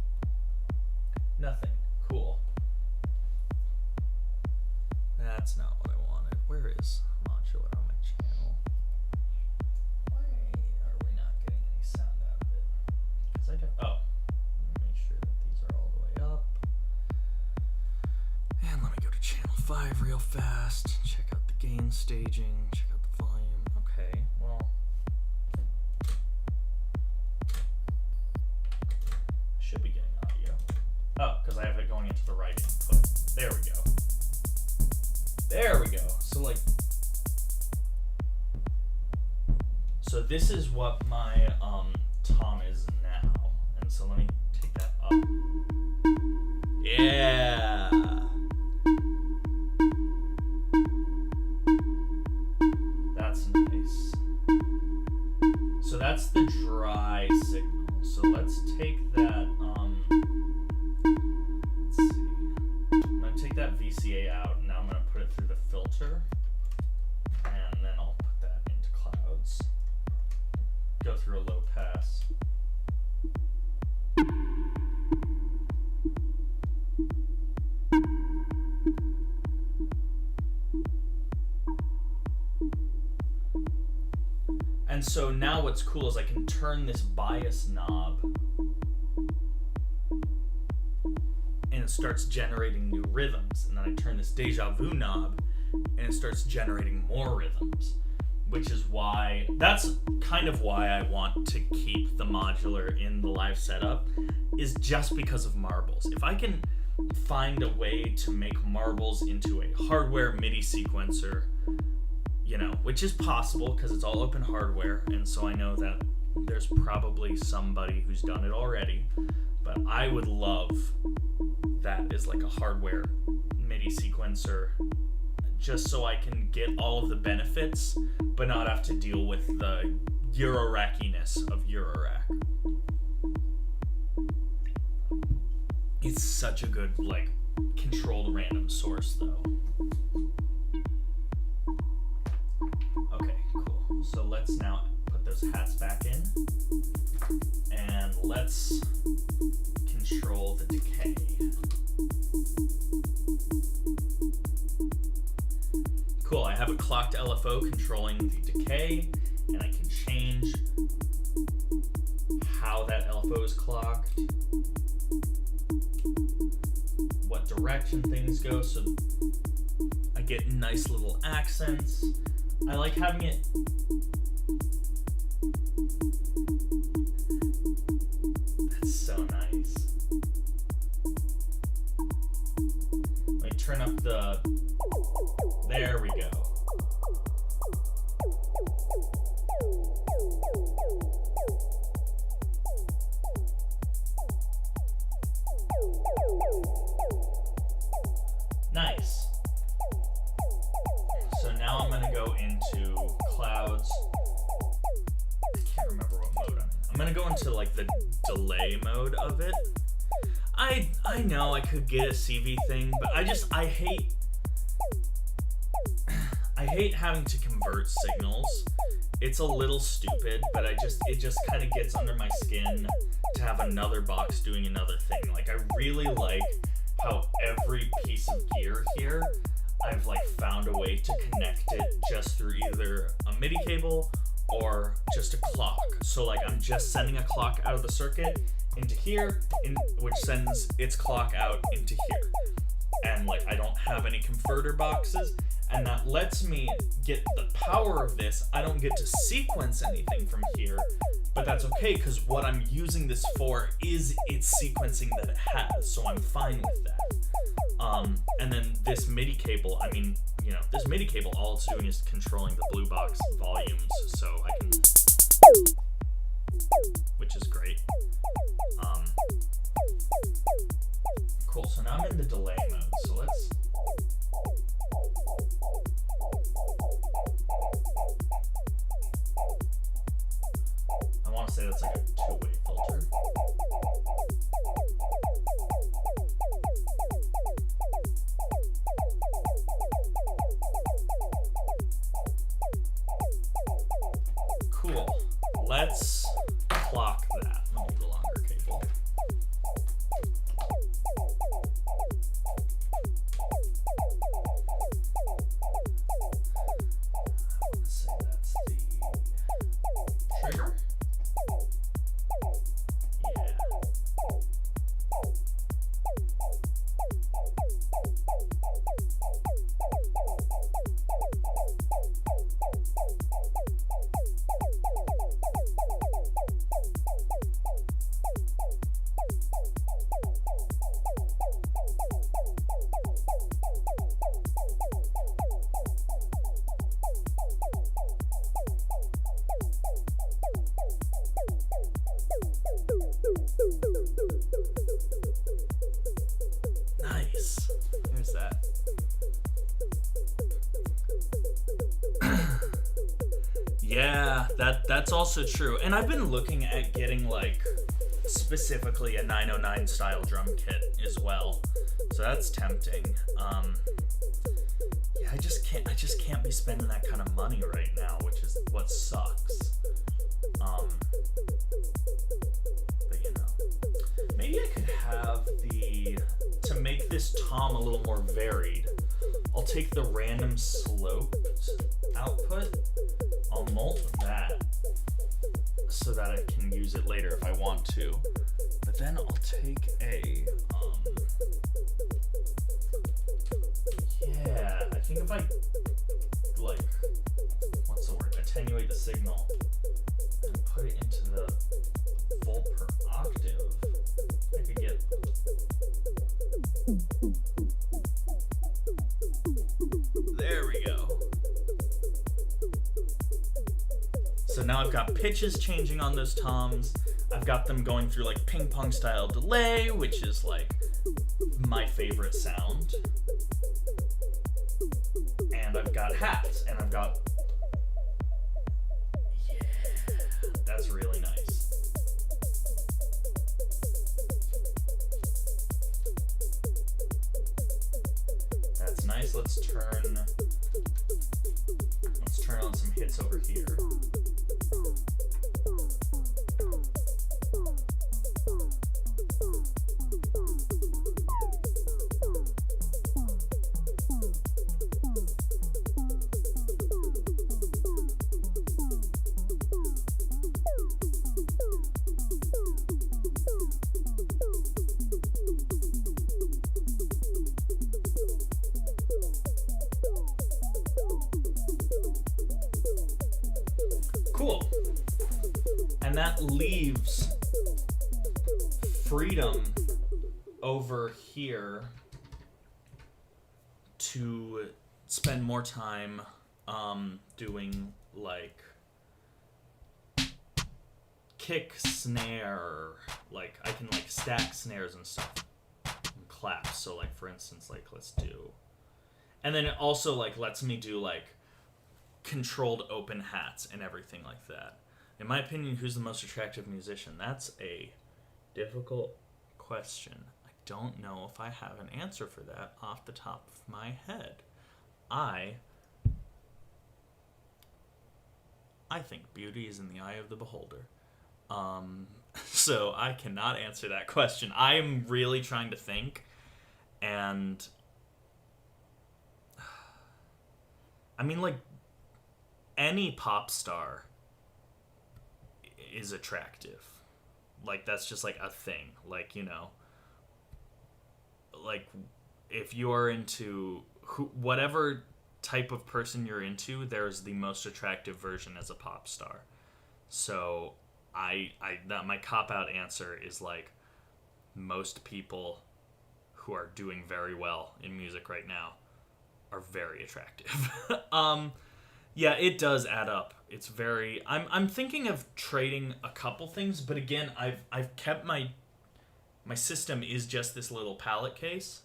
Nothing. Cool. That's not what I wanted. Where is modular on my channel? Why are we not getting any sound out of it? Because I don't... Oh. Make sure that these are all the way up. And let me go to channel 5 real fast. Check out the gain staging. Check out the volume. Okay, well... should be getting audio. Oh, because I have it going into the right input. There we go. There we go. So like, so this is what my tom is now, and so let me take that up. up. Yeah. That's nice. So that's the dry signal. So let's take that, let's see. I'm going to take that VCA out, and now I'm going to put it through the filter, and then I'll put that into clouds. Go through a low pass. And so now what's cool is I can turn this bias knob and it starts generating new rhythms. And then I turn this deja vu knob and it starts generating more rhythms, which is why, that's kind of why I want to keep the modular in the live setup, is just because of marbles. If I can find a way to make marbles into a hardware MIDI sequencer, you know, which is possible because it's all open hardware, and so I know that there's probably somebody who's done it already, but I would love that as like a hardware MIDI sequencer, just so I can get all of the benefits, but not have to deal with the Eurorackiness of Eurorack. It's such a good, like, controlled random source, though. Okay, cool. So let's now put those hats back in, and let's control the decay. Cool, I have a clocked LFO controlling the decay, and I can change how that LFO is clocked, what direction things go, so I get nice little accents. I like having it that's so nice. Let me turn up the, there we go. Nice. So now I'm going to go into clouds. I can't remember what mode I'm in. I'm going to go into like the delay mode of it. I know I could get a CV thing, but I hate having to convert signals. It's a little stupid, but it just kind of gets under my skin to have another box doing another thing. Like, I really like how every piece of gear here, I've like found a way to connect it just through either a MIDI cable or just a clock. So like I'm just sending a clock out of the circuit into here, which sends its clock out into here. And like I don't have any converter boxes, and that lets me get the power of this. I don't get to sequence anything from here, but that's okay because what I'm using this for is its sequencing that it has, so I'm fine with that. And then this MIDI cable, I mean, you know, this MIDI cable, all it's doing is controlling the blue box volumes, so I can, which is great. Cool, so now I'm in the delay mode, so let's, I want to say that's like a two-way filter. Cool. Let's clock that. I'll need a longer cable. Let's say that's the trigger. Yeah. Nice. There's that. Yeah, that's also true. And I've been looking at getting like specifically a 909 style drum kit as well. So that's tempting. Yeah, I just can't be spending that kind of money right now, which is what sucks. But you know, maybe I could have to make this tom a little more varied, I'll take the random sloped output, I'll molt that so that I can use it later if I want to. But then I'll take a, yeah, I think if I, like, what's the word, attenuate the signal and put it into the volt per octave, I could get, there we go. So now I've got pitches changing on those toms. I've got them going through like ping pong style delay, which is like my favorite sound. And I've got hats, and I've got, yeah, that's really nice. That's nice. Let's turn on some hits over here. Cool. And that leaves freedom over here to spend more time doing like kick, snare, like I can like stack snares and stuff and claps. So like for instance, like let's do, and then it also like lets me do like controlled open hats and everything like that. In my opinion, who's the most attractive musician? That's a difficult question. I don't know if I have an answer for that off the top of my head. I think beauty is in the eye of the beholder. So I cannot answer that question. I'm really trying to think, and I mean, like, any pop star is attractive. Like, that's just like a thing. Like, you know, like if you're into whatever type of person you're into, there's the most attractive version as a pop star. So that my cop-out answer is like most people who are doing very well in music right now are very attractive. Yeah, it does add up. It's very. I'm thinking of trading a couple things, but again, I've kept my system is just this little palette case,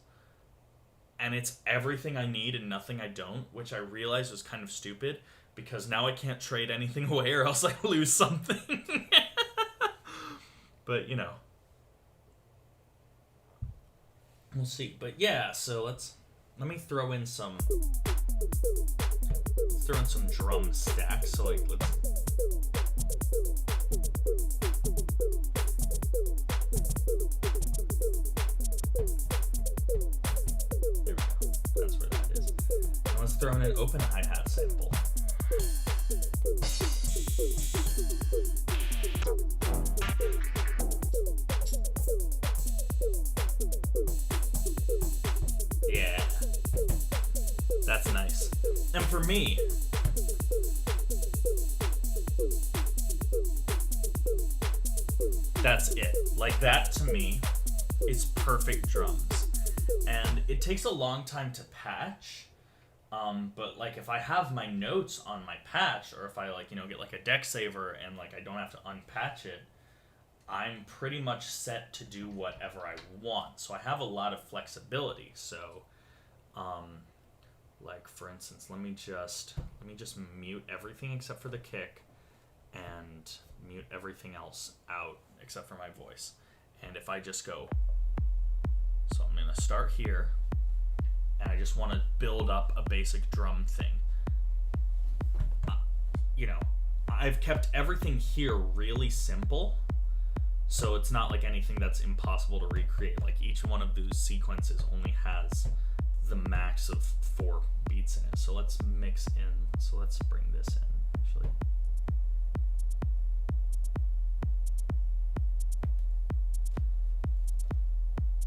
and it's everything I need and nothing I don't, which I realized was kind of stupid because now I can't trade anything away or else I lose something. But you know, we'll see. But yeah, so let me throw in some drum stacks. So like let's. There we go. That's where that is. And let's throw in an open hi-hat sample. Yeah. That's nice. And for me, that's it. Like, that to me is perfect drums. And it takes a long time to patch, but like if I have my notes on my patch, or if I like, you know, get like a deck saver and like I don't have to unpatch it, I'm pretty much set to do whatever I want. So I have a lot of flexibility. So, like for instance, let me just mute everything except for the kick, and mute everything else out except for my voice. And if I just go, so I'm gonna start here, and I just want to build up a basic drum thing. I've kept everything here really simple, so it's not like anything that's impossible to recreate. Like each one of those sequences only has the max of 4 beats in it. So let's mix in. So let's bring this in, actually.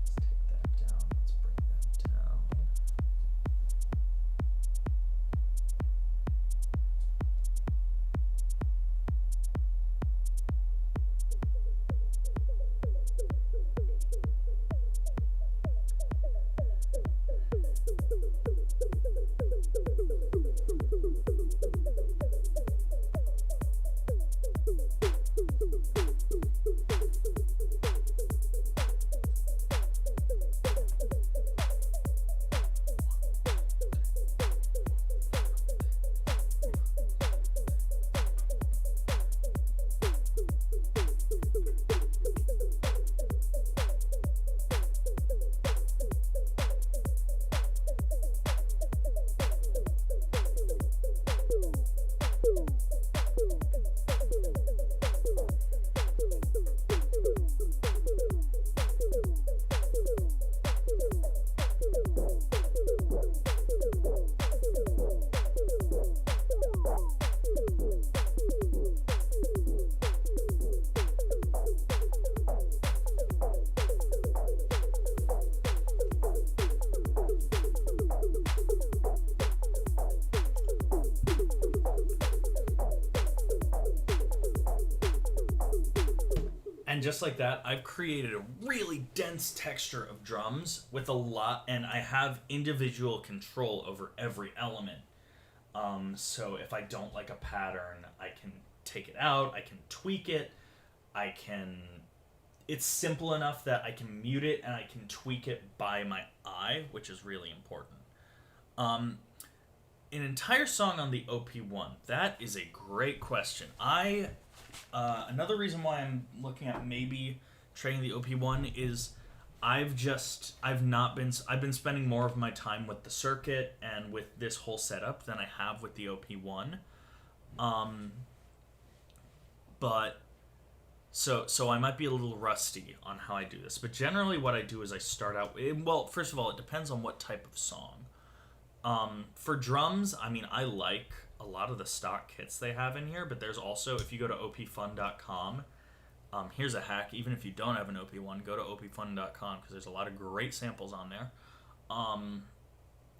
Let's take that down. Let's bring that down. And just like that, I've created a really dense texture of drums with a lot, and I have individual control over every element. So if I don't like a pattern, I can take it out, I can tweak it, it's simple enough that I can mute it and I can tweak it by my eye, which is really important. An entire song on the OP1, that is a great question. Another reason why I'm looking at maybe trading the OP1 is I've been spending more of my time with the circuit and with this whole setup than I have with the OP1. But so I might be a little rusty on how I do this. But generally what I do is I start out, well, first of all, it depends on what type of song. For drums, I mean, I like a lot of the stock kits they have in here, but there's also, if you go to opfun.com, here's a hack. Even if you don't have an OP1, go to opfun.com because there's a lot of great samples on there.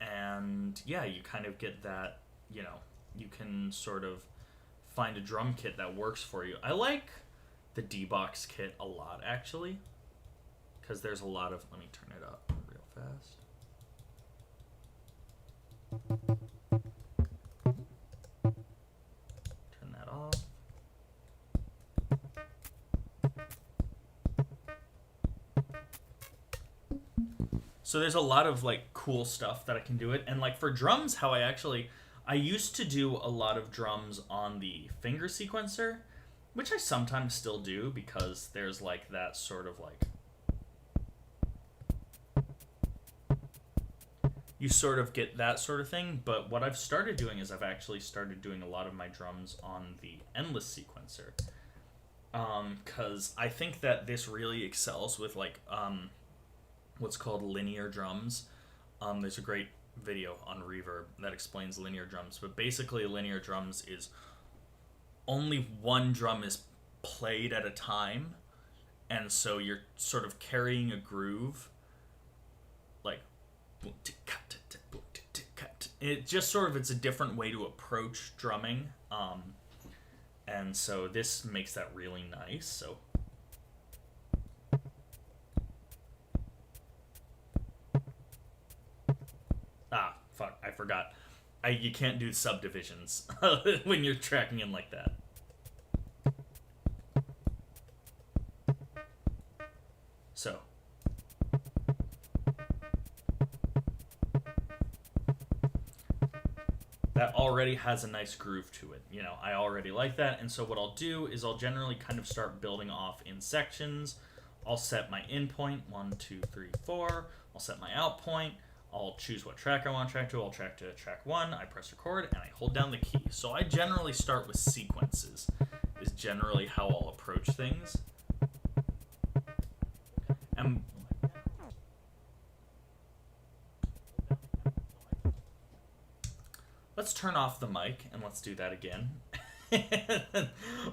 And yeah, you kind of get that, you can sort of find a drum kit that works for you. I like the D-Box kit a lot, actually, because there's a lot of, let me turn it up real fast. Turn that off. So there's a lot of like cool stuff that I can do it. And like for drums, I used to do a lot of drums on the finger sequencer, which I sometimes still do because there's like that sort of like, you sort of get that sort of thing. But what I've started doing is I've actually started doing a lot of my drums on the endless sequencer. Because I think that this really excels with like what's called linear drums. There's a great video on Reverb that explains linear drums. But basically linear drums is only one drum is played at a time. And so you're sort of carrying a groove like, it just sort of, it's a different way to approach drumming, and so this makes that really nice. So fuck, I forgot, you can't do subdivisions when you're tracking in like that. that already has a nice groove to it. You know, I already like that, and so what I'll do is I'll generally kind of start building off in sections. I'll set my in point, 1, 2, 3, 4. I'll set my out point. I'll choose what track I want to track to. I'll track to track 1. I press record, and I hold down the key. So I generally start with sequences, is generally how I'll approach things. And let's turn off the mic, and let's do that again.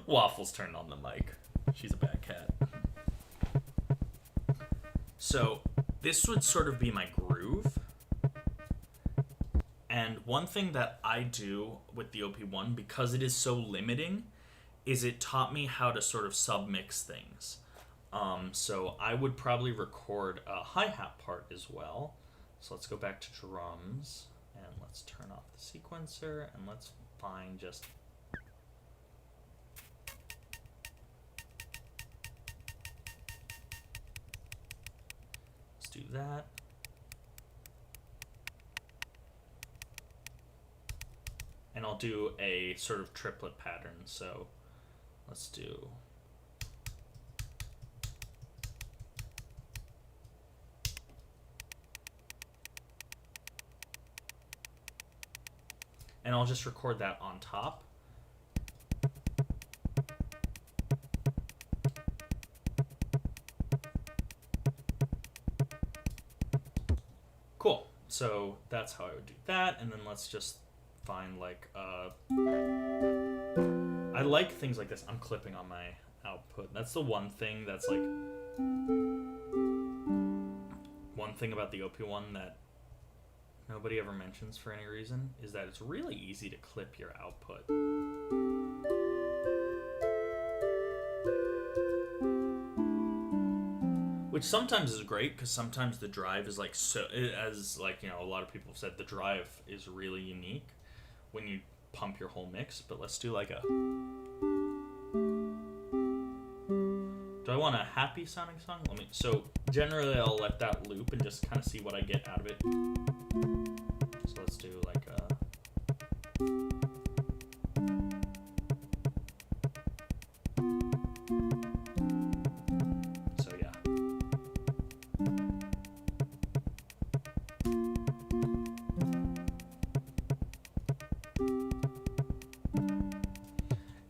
Waffles turned on the mic. She's a bad cat. So this would sort of be my groove. And one thing that I do with the OP1, because it is so limiting, is it taught me how to sort of submix things. So I would probably record a hi-hat part as well. So let's go back to drums, and let's turn off the sequencer, and let's find just... Let's do that. And I'll do a sort of triplet pattern, so let's do... And I'll just record that on top. Cool. So that's how I would do that, and then let's just find like I like things like this. I'm clipping on my output. That's the one thing that's like one thing about the OP1 that nobody ever mentions for any reason is that it's really easy to clip your output. Which sometimes is great, because sometimes the drive is like, so, as like, you know, a lot of people have said, the drive is really unique when you pump your whole mix. But let's do like a... Do I want a happy sounding song? So generally I'll let that loop and just kind of see what I get out of it. So let's do like a... So yeah.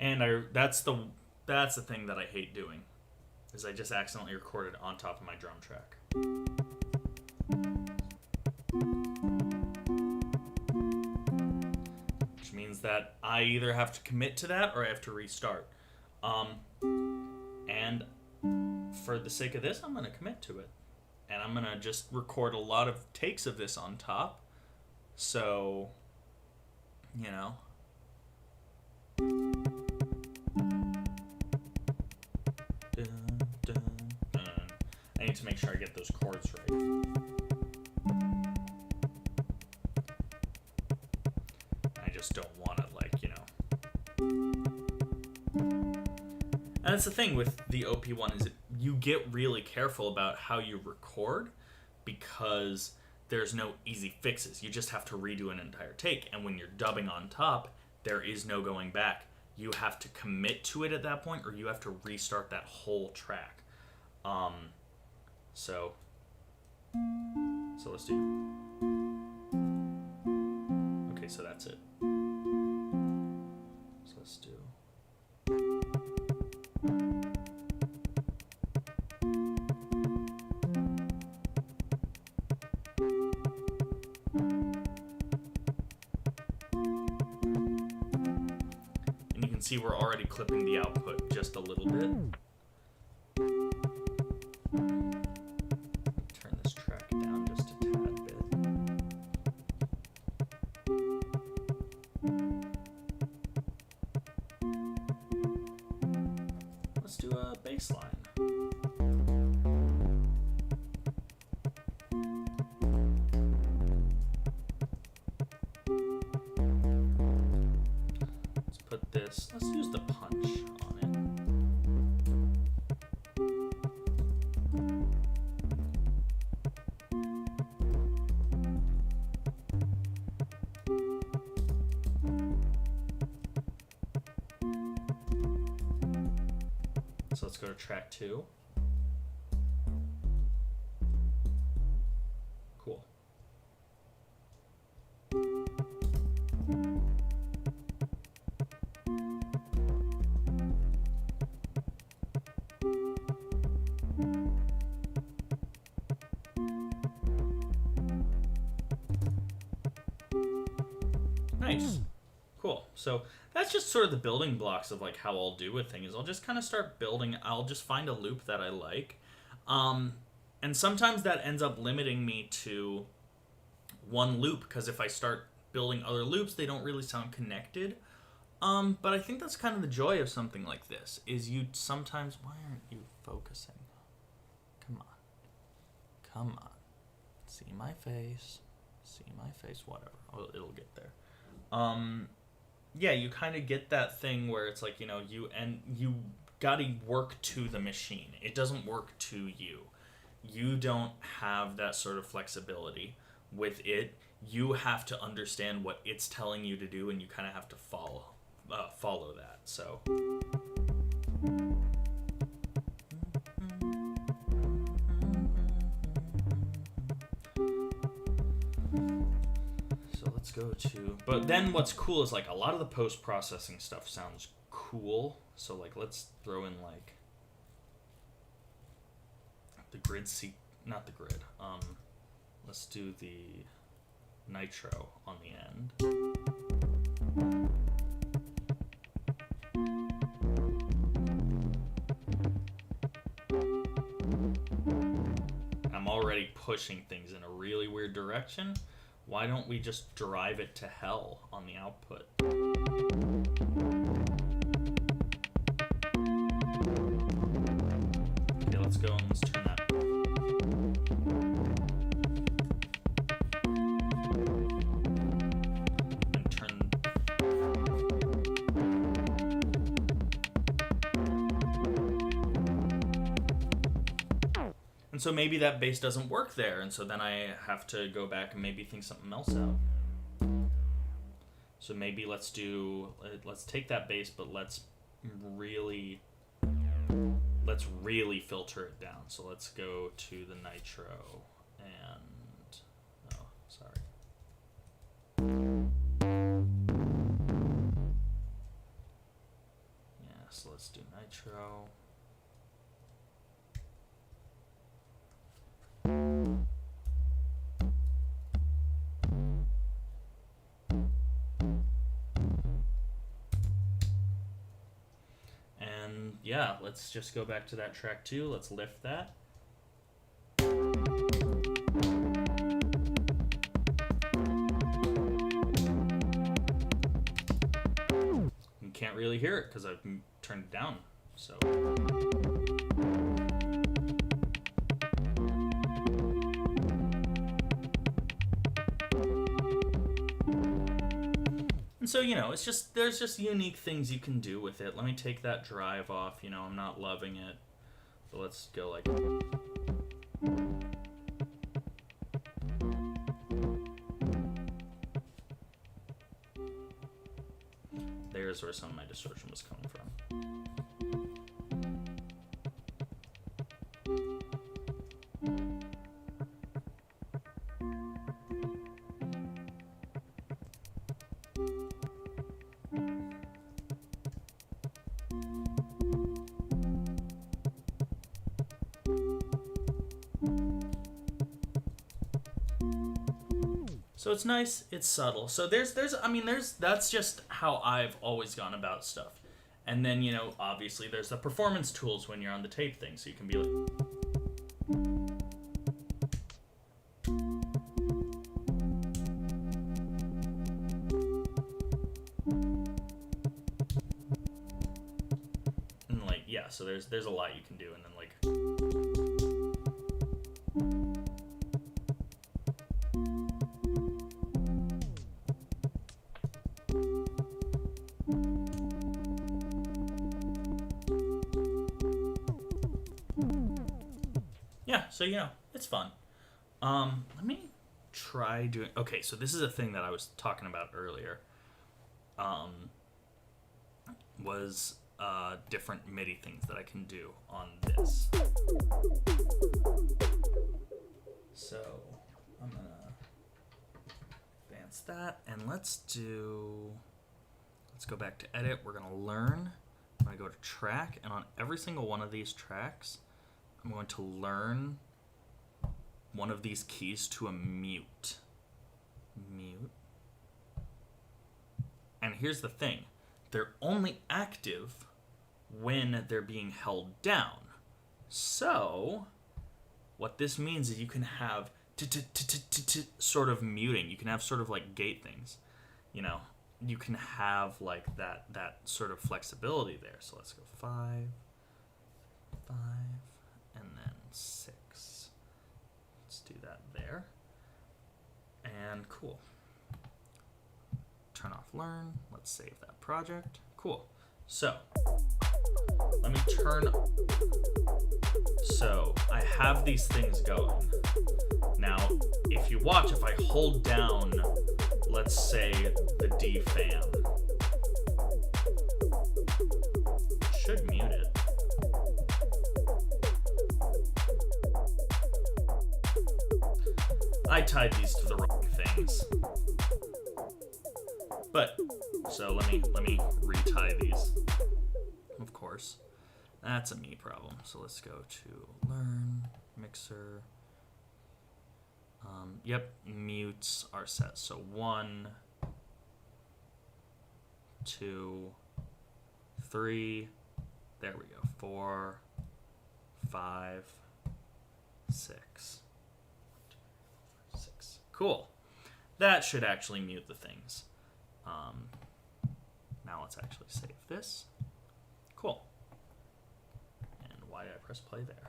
And that's the thing that I hate doing, is I just accidentally recorded on top of my drum track. Which means that I either have to commit to that or I have to restart. And for the sake of this, I'm going to commit to it. And I'm going to just record a lot of takes of this on top. So, you know... I need to make sure I get those chords right. I just don't want to, like, you know. And that's the thing with the OP1, is that you get really careful about how you record, because there's no easy fixes. You just have to redo an entire take. And when you're dubbing on top, there is no going back. You have to commit to it at that point, or you have to restart that whole track. So let's do... Okay, so that's it. So let's do... And you can see we're already clipping the output just a little bit. Let's do a bass line. Let's put this, let's use the punch on it. let's go to track 2. Cool. Nice. Cool. So that's just sort of the building blocks of like how I'll do a thing is I'll just kind of start building. I'll just find a loop that I like. And sometimes that ends up limiting me to one loop because if I start building other loops, they don't really sound connected. But I think that's kind of the joy of something like this is you sometimes, why aren't you focusing? Come on. Come on. See my face. See my face. Whatever. It'll get there. Yeah, you kind of get that thing where it's like, you know, you gotta work to the machine. It doesn't work to you. You don't have that sort of flexibility with it. You have to understand what it's telling you to do, and you kind of have to follow that. So. Let's go to, but then what's cool is like a lot of the post-processing stuff sounds cool. So like let's throw in like the grid not the grid. Let's do the nitro on the end. I'm already pushing things in a really weird direction. Why don't we just drive it to hell on the output? Okay, let's go and let's turn that. And turn. And so maybe that bass doesn't work there, and so then I have to go back and maybe think something else out. So maybe let's take that bass, but let's really filter it down. So let's go to the nitro and, oh, sorry. Yeah, so let's do nitro. Yeah, let's just go back to that track 2. Let's lift that. You can't really hear it because I've turned it down. So. And so, you know, there's just unique things you can do with it. Let me take that drive off. You know, I'm not loving it. So let's go like. There's where some of my distortion was coming from. So it's nice, it's subtle. So that's just how I've always gone about stuff. And then, you know, obviously there's the performance tools when you're on the tape thing, so you can be like. And like, yeah, so there's a lot you can do, and then like. Yeah, so, you know, it's fun. Let me try doing. Okay, so this is a thing that I was talking about earlier. Was different MIDI things that I can do on this. So I'm gonna advance that, and let's go back to edit. We're gonna learn. I'm gonna go to track, and on every single one of these tracks, I'm going to learn one of these keys to a mute. Mute. And here's the thing. They're only active when they're being held down. So what this means is you can have sort of muting. You can have sort of like gate things. You know, you can have like that sort of flexibility there. So let's go 5, 5, and then 6. Let's do that there. And cool. Turn off learn. Let's save that project. Cool. So let me turn. So I have these things going. Now, if you watch, if I hold down, let's say the D fam, should mute it. I tied these to the wrong things. But so let me retie these. Of course, that's a me problem. So let's go to learn mixer. Yep, mutes are set. So 1, 2, 3. There we go. 4, 5, 6. 6. Cool. That should actually mute the things. Now let's actually save this. Cool. And why did I press play there?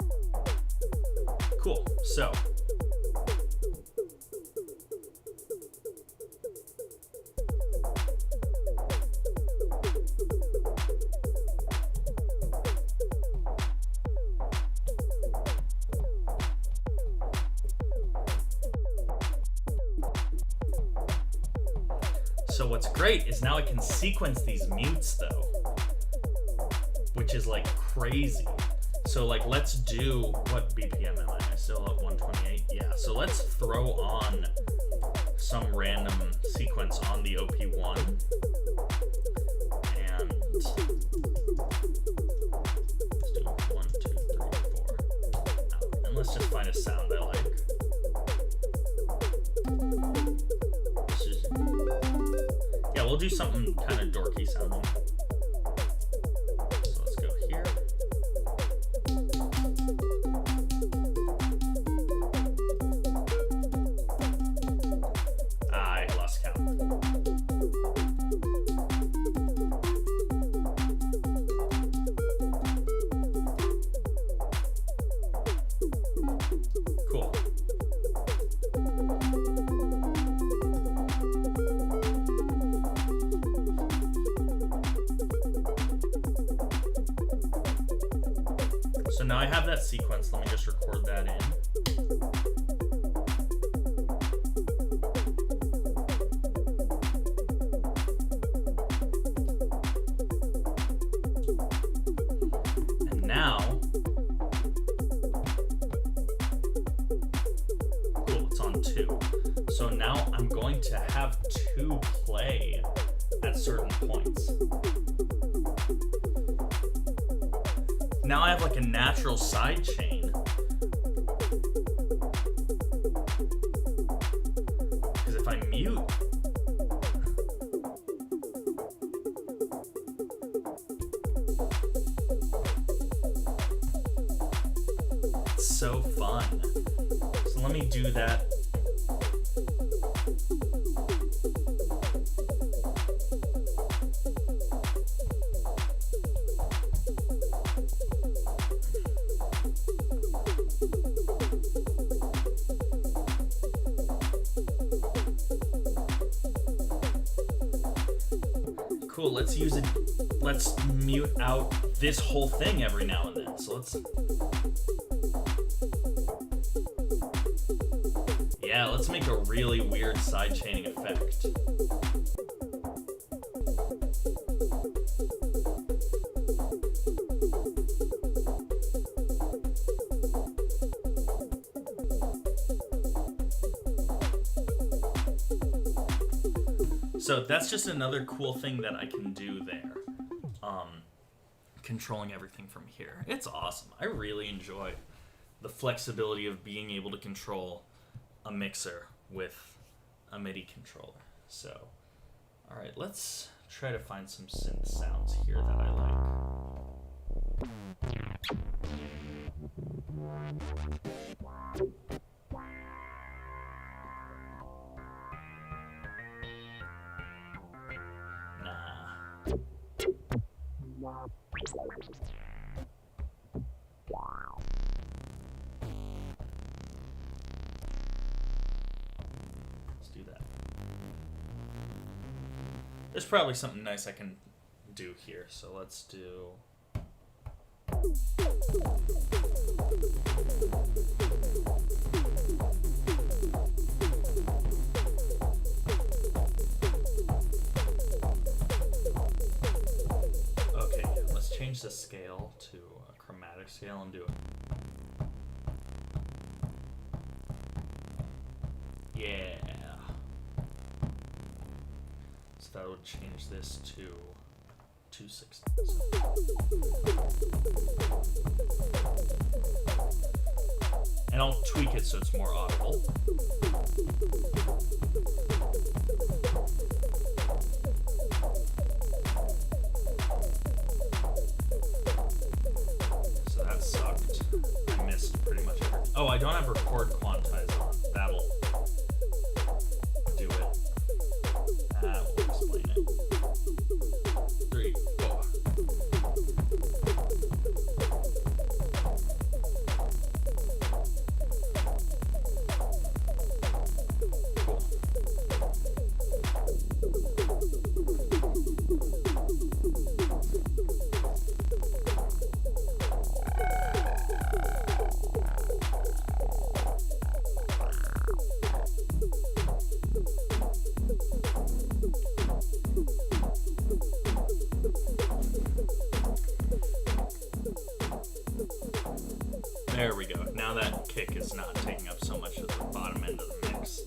Cool. So what's great is now I can sequence these mutes though, which is like crazy. So like let's do, what BPM am I? Still at 128? Yeah, so let's throw on some random sequence on the OP1 and let's do 1, 2, 3, 4. And let's just find a sound I like. We'll do something kind of dorky sounding. So let's go here. I lost count. Cool. So now I have that sequence. Let me just record that in. And now, cool, it's on 2. So now I'm going to have 2 play at certain points. Now I have like a natural side chain. Because if I mute, it's so fun. So let me do that. Cool, let's use it. Let's mute out this whole thing every now and then. So let's make a really weird sidechaining effect. So that's just another cool thing that I can do there. Controlling everything from here. It's awesome. I really enjoy the flexibility of being able to control a mixer with a MIDI controller. So, all right, let's try to find some synth sounds here that I like. Let's do that. There's probably something nice I can do here, so let's do... Okay, let's change the scale to a chromatic scale and do it. Yeah. So that would change this to 2/16. And I'll tweak it so it's more audible. So that sucked. I missed pretty much everything. Oh, I don't have record quantize on. That'll do it. That will explain it. 3, 4. Cool. There we go. Now that kick is not taking up so much of the bottom end of the mix.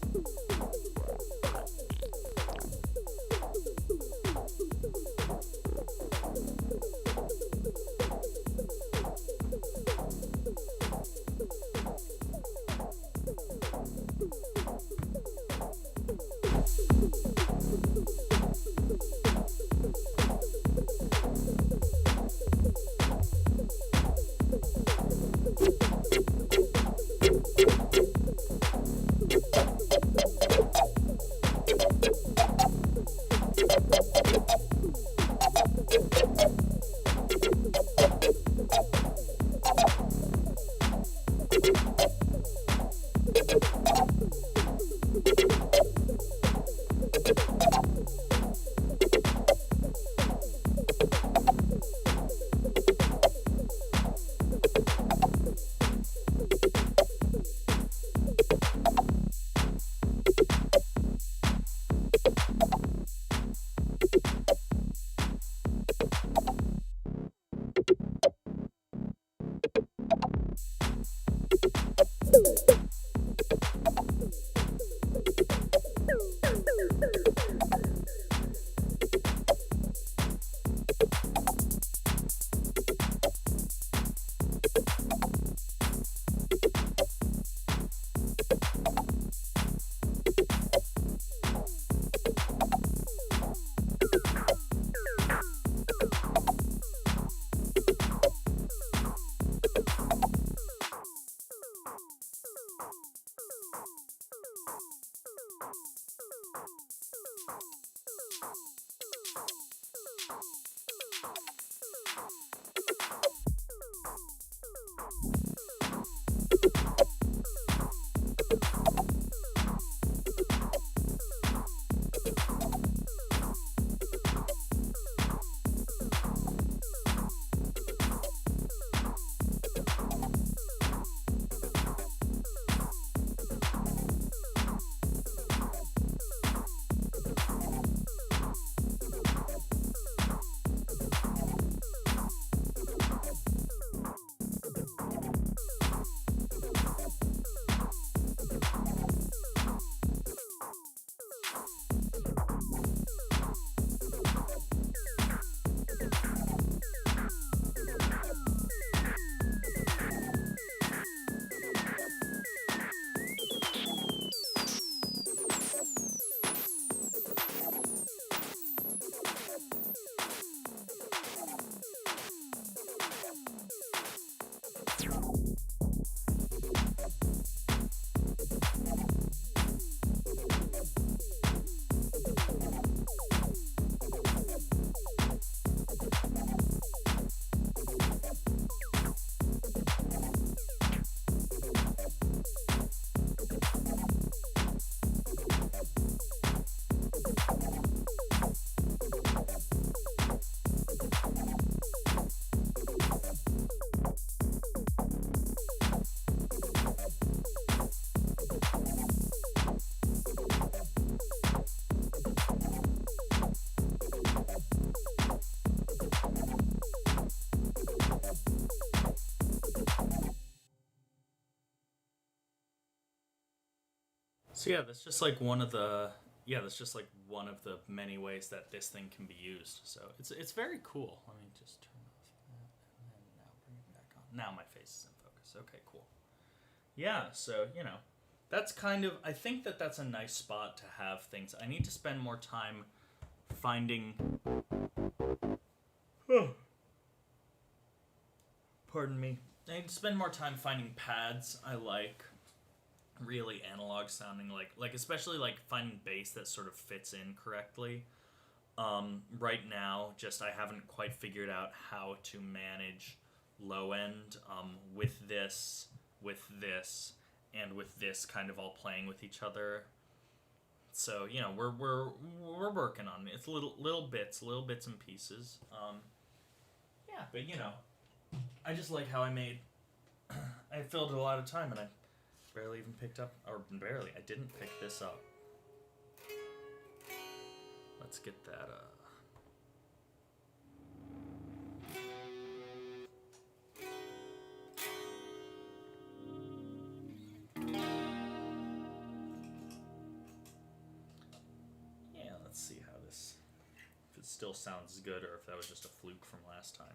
So yeah, that's just like one of the that's just like one of the many ways that this thing can be used. So it's very cool. Let me just turn off that and then now bring it back on. Now my face is in focus. Okay, cool. Yeah, so that's kind of, I think that that's a nice spot to have things. I need to spend more time finding. Pardon me. I need to spend more time finding pads I like, really analog sounding, like especially like finding bass that sort of fits in correctly. Right now, just I haven't quite figured out how to manage low end with this, and with this kind of all playing with each other. So we're working on it. It's little bits and pieces. Yeah, but I just like how I filled a lot of time, and I barely even picked up, or barely, I didn't pick this up. Let's get that, yeah, let's see how this, if it still sounds good, or if that was just a fluke from last time.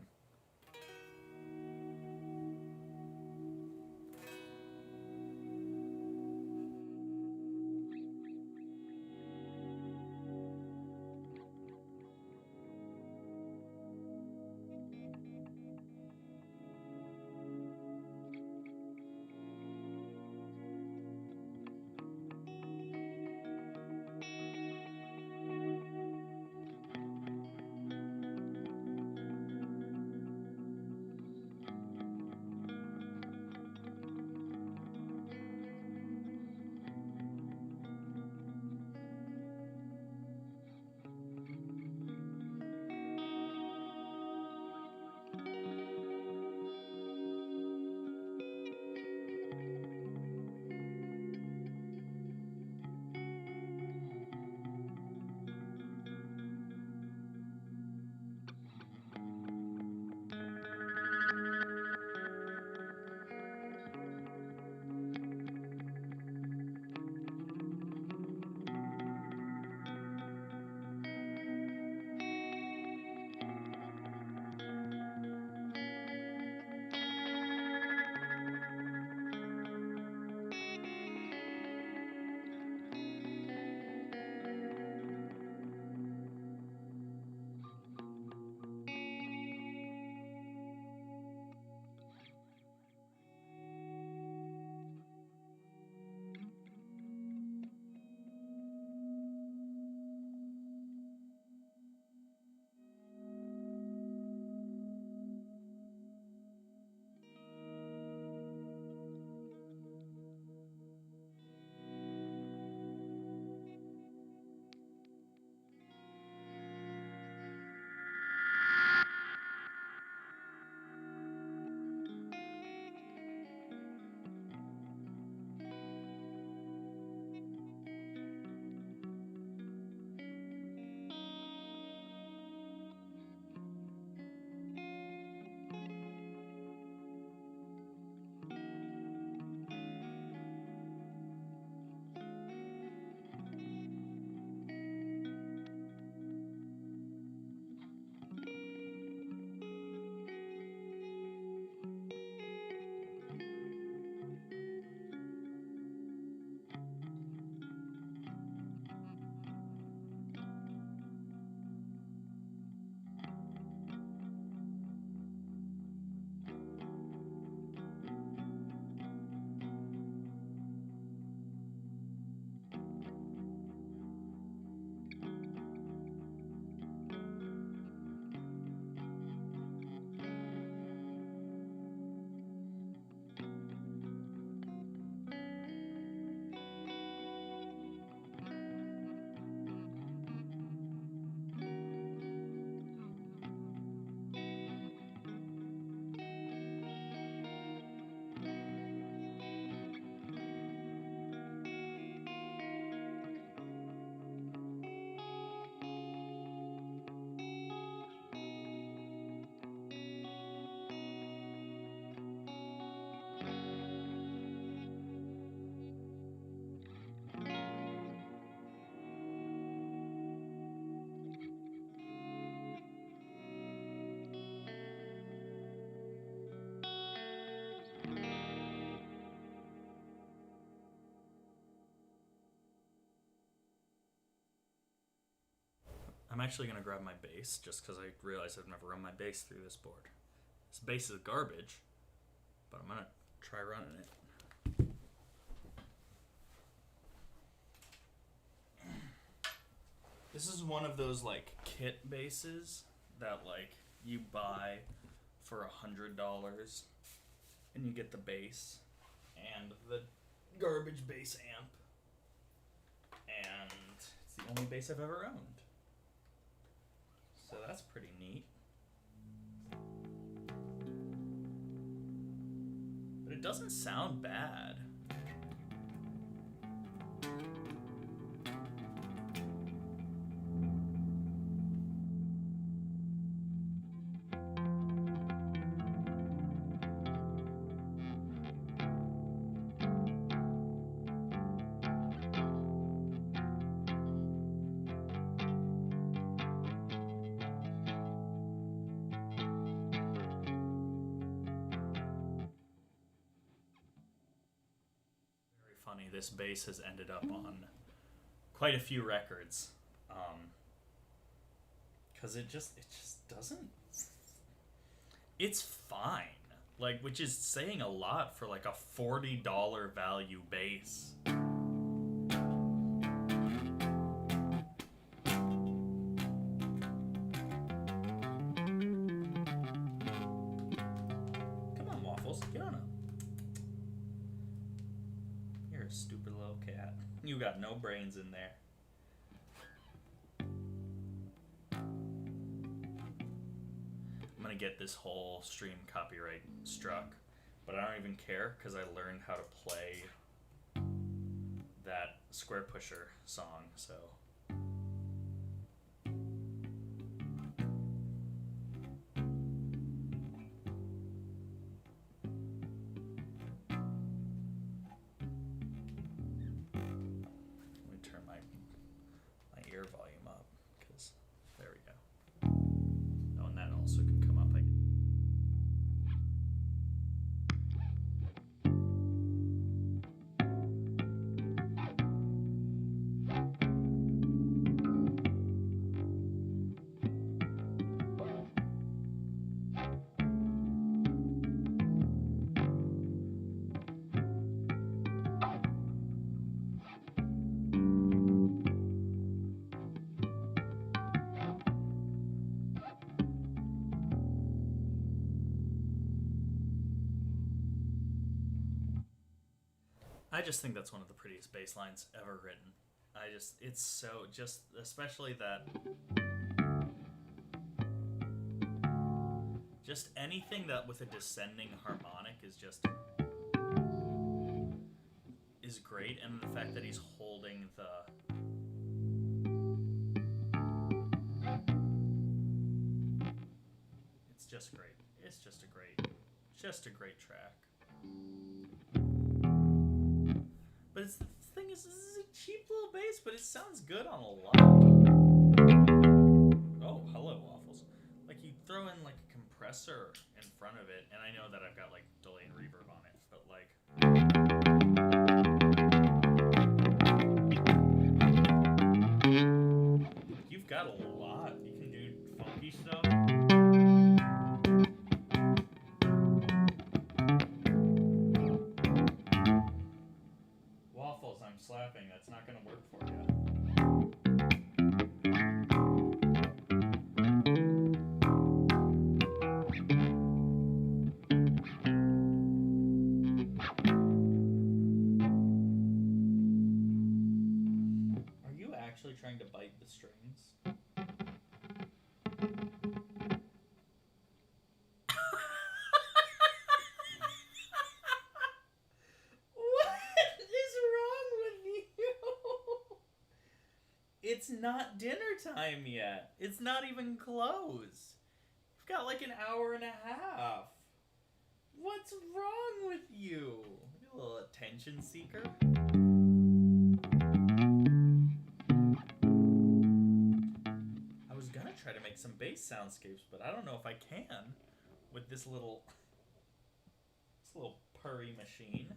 I'm actually going to grab my bass just because I realized I've never run my bass through this board. This bass is garbage, but I'm going to try running it. This is one of those like kit basses that like you buy for $100 and you get the bass and the garbage bass amp, and it's the only bass I've ever owned. So that's pretty neat. But it doesn't sound bad. Funny, this bass has ended up on quite a few records, because it just doesn't. It's fine, like, which is saying a lot for like a $40 value bass. Come on, Waffles, get on up. You're a stupid little cat. You got no brains in there. I'm gonna get this whole stream copyright struck, but I don't even care because I learned how to play that Square Pusher song, so. Ear volume up, because there we go. Oh, and that also can come up. I just think that's one of the prettiest bass lines ever written. It's so, just, especially that, just anything that with a descending harmonic is great, and the fact that he's holding it's just great. It's just a great track. But the thing is, this is a cheap little bass, but it sounds good on a lot. Oh, hello, Waffles. Like, you throw in, like, a compressor in front of it, and I know that I've got, like, delay and reverb on it, but, like... You've got a lot. You can do funky stuff. I'm slapping. That's not going to work for you. Are you actually trying to bite the strings? It's not dinner time yet. It's not even close. We've got like an hour and a half. What's wrong with you? You little attention seeker. I was gonna try to make some bass soundscapes, but I don't know if I can with this little purry machine.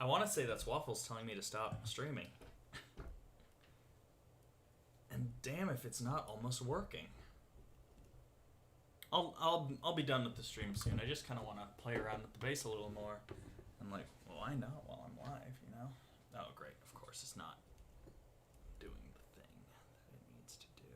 I want to say that's Waffles telling me to stop streaming. And damn if it's not almost working. I'll be done with the stream soon. I just kind of want to play around with the bass a little more. I'm like, well, why not while I'm live, you know? Oh, great. Of course, it's not doing the thing that it needs to do.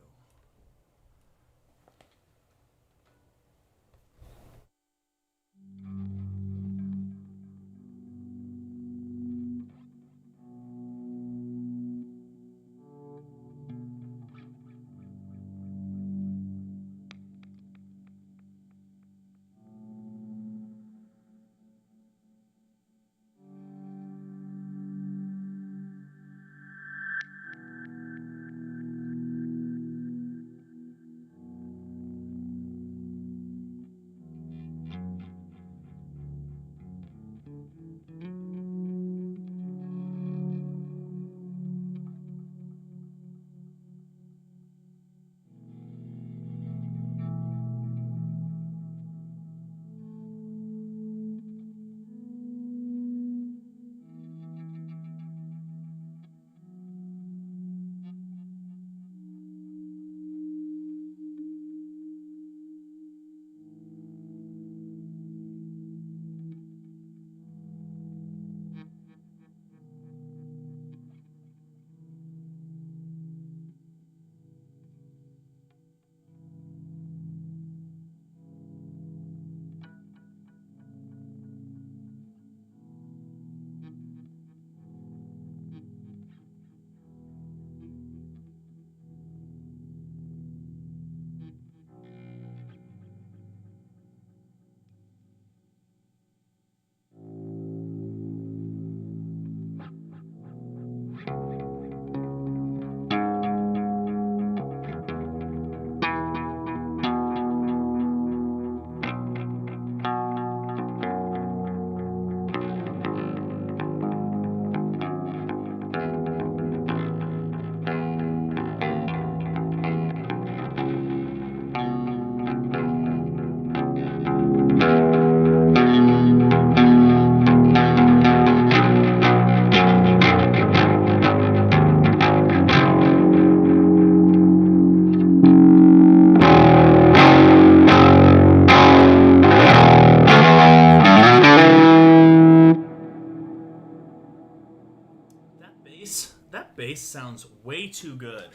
That bass sounds way too good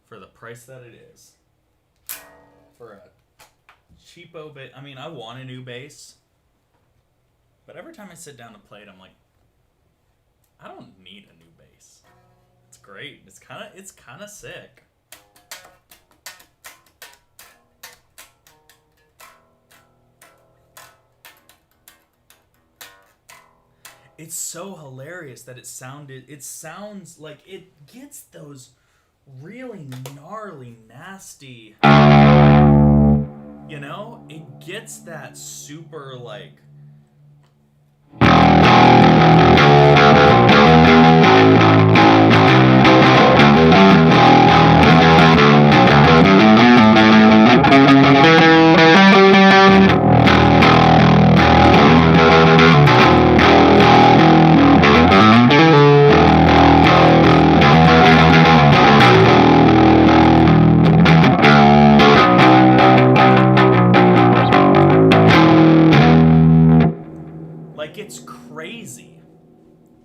for the price that it is. For a cheapo bass. I mean, I want a new bass. But every time I sit down to play it, I'm like, I don't need a new bass. It's great. It's kind of sick. It's so hilarious that it sounds like it gets those really gnarly, nasty, you know? It gets that super, like,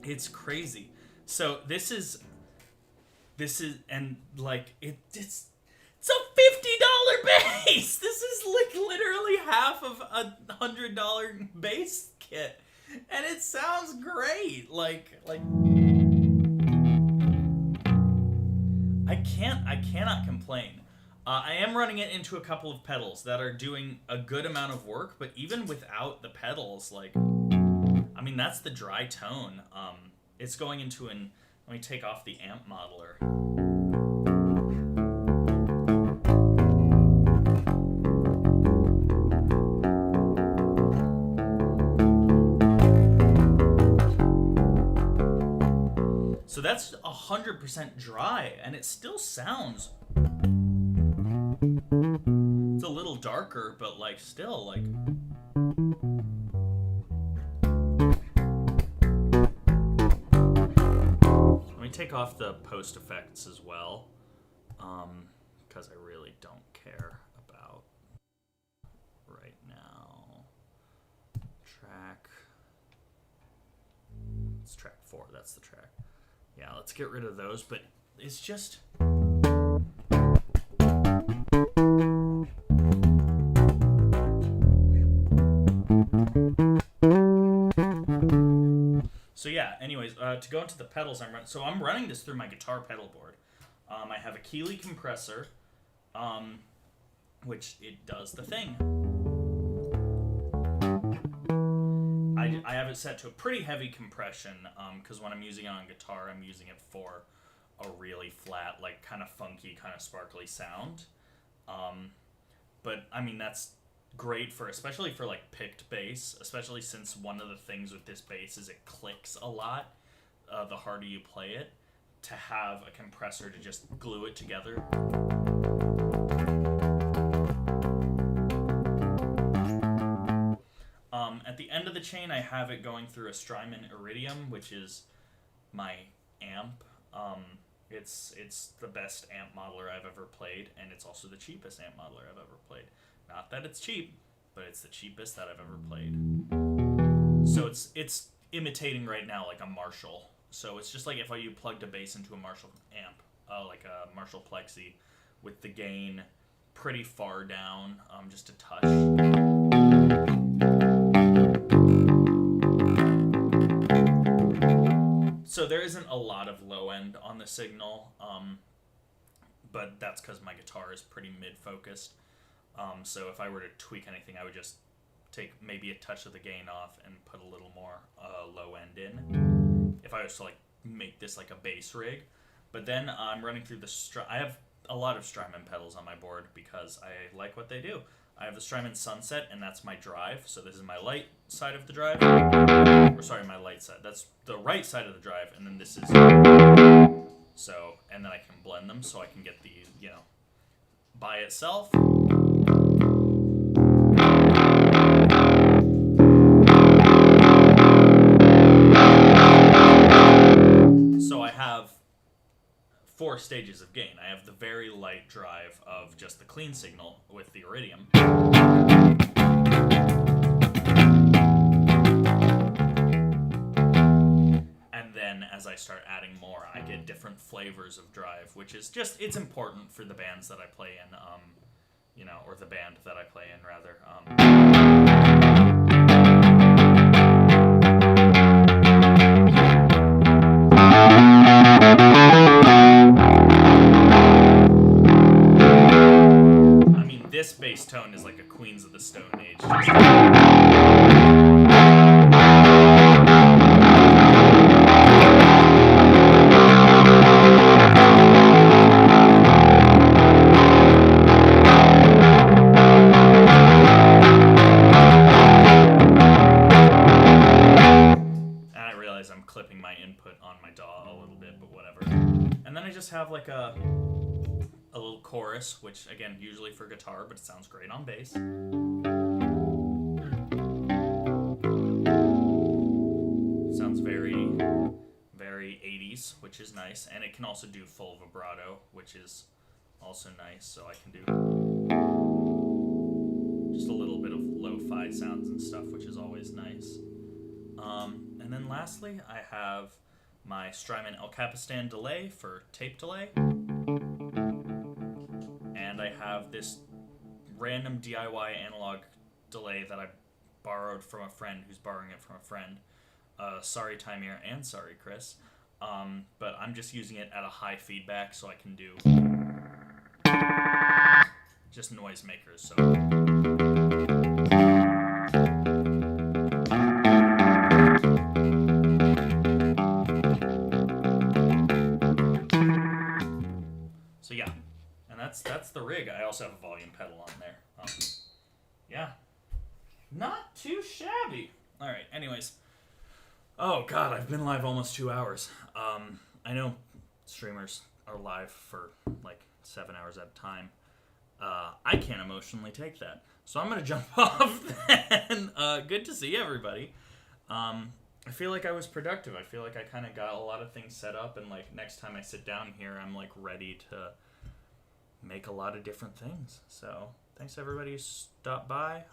it's crazy. So this is and like it's a $50 bass. This is like literally half of a $100 bass kit, and it sounds great. Like I cannot complain. I am running it into a couple of pedals that are doing a good amount of work, but even without the pedals, like, I mean, that's the dry tone. It's going into an... Let me take off the amp modeler. So that's 100% dry, and it still sounds... It's a little darker, but, like, still, like... take off the post effects as well, because I really don't care about right now. It's track 4, that's the track. Yeah, let's get rid of those, but it's just... So yeah, anyways, to go into the pedals, I'm running this through my guitar pedal board. I have a Keeley compressor, which it does the thing. I have it set to a pretty heavy compression, because when I'm using it on guitar, I'm using it for a really flat, like kind of funky, kind of sparkly sound. But I mean, that's great especially for like picked bass, especially since one of the things with this bass is it clicks a lot the harder you play it, to have a compressor to just glue it together. At the end of the chain, I have it going through a Strymon Iridium, which is my amp. It's the best amp modeler I've ever played, and it's also the cheapest amp modeler I've ever played. Not that it's cheap, but it's the cheapest that I've ever played. So it's imitating right now like a Marshall. So it's just like if you plugged a bass into a Marshall amp, like a Marshall Plexi, with the gain pretty far down, just a touch. So there isn't a lot of low end on the signal, but that's because my guitar is pretty mid-focused. So if I were to tweak anything, I would just take maybe a touch of the gain off and put a little more low end in. If I was to like make this like a bass rig, but then I'm running through I have a lot of Strymon pedals on my board because I like what they do. I have the Strymon Sunset, and that's my drive. So this is my light side of the drive. Or sorry, my light side. That's the right side of the drive, and then this is... So, and then I can blend them so I can get the, by itself. So I have 4 stages of gain. I have the very light drive of just the clean signal with the Iridium. And then as I start adding more, I get different flavors of drive, which is just, it's important for the bands that I play in, or the band that I play in, rather. This bass tone is like a Queens of the Stone Age. And I realize I'm clipping my input on my DAW a little bit, but whatever. And then I just have like a little chorus, which again, usually for guitar, but it sounds great on bass. Sounds very, very 80s, which is nice. And it can also do full vibrato, which is also nice. So I can do just a little bit of lo-fi sounds and stuff, which is always nice. And then lastly, I have my Strymon Capistan Delay for tape delay. And I have this random DIY analog delay that I borrowed from a friend who's borrowing it from a friend. Sorry, Timir, and sorry, Chris. But I'm just using it at a high feedback so I can do just noisemakers. So yeah. And that's the rig. I also have a volume pedal on there. Yeah. Not too shabby. Alright, anyways. Oh god, I've been live almost 2 hours. I know streamers are live for like 7 hours at a time. I can't emotionally take that. So I'm going to jump off then. Good to see everybody. I feel like I was productive. I feel like I kind of got a lot of things set up, and like next time I sit down here, I'm like ready to make a lot of different things. So thanks everybody who stopped by.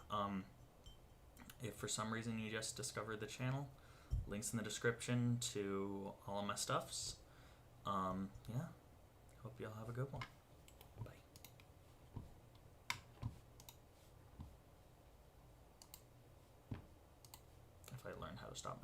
If for some reason you just discovered the channel, links in the description to all of my stuffs. Yeah, hope you all have a good one. Bye. If I learn how to stop my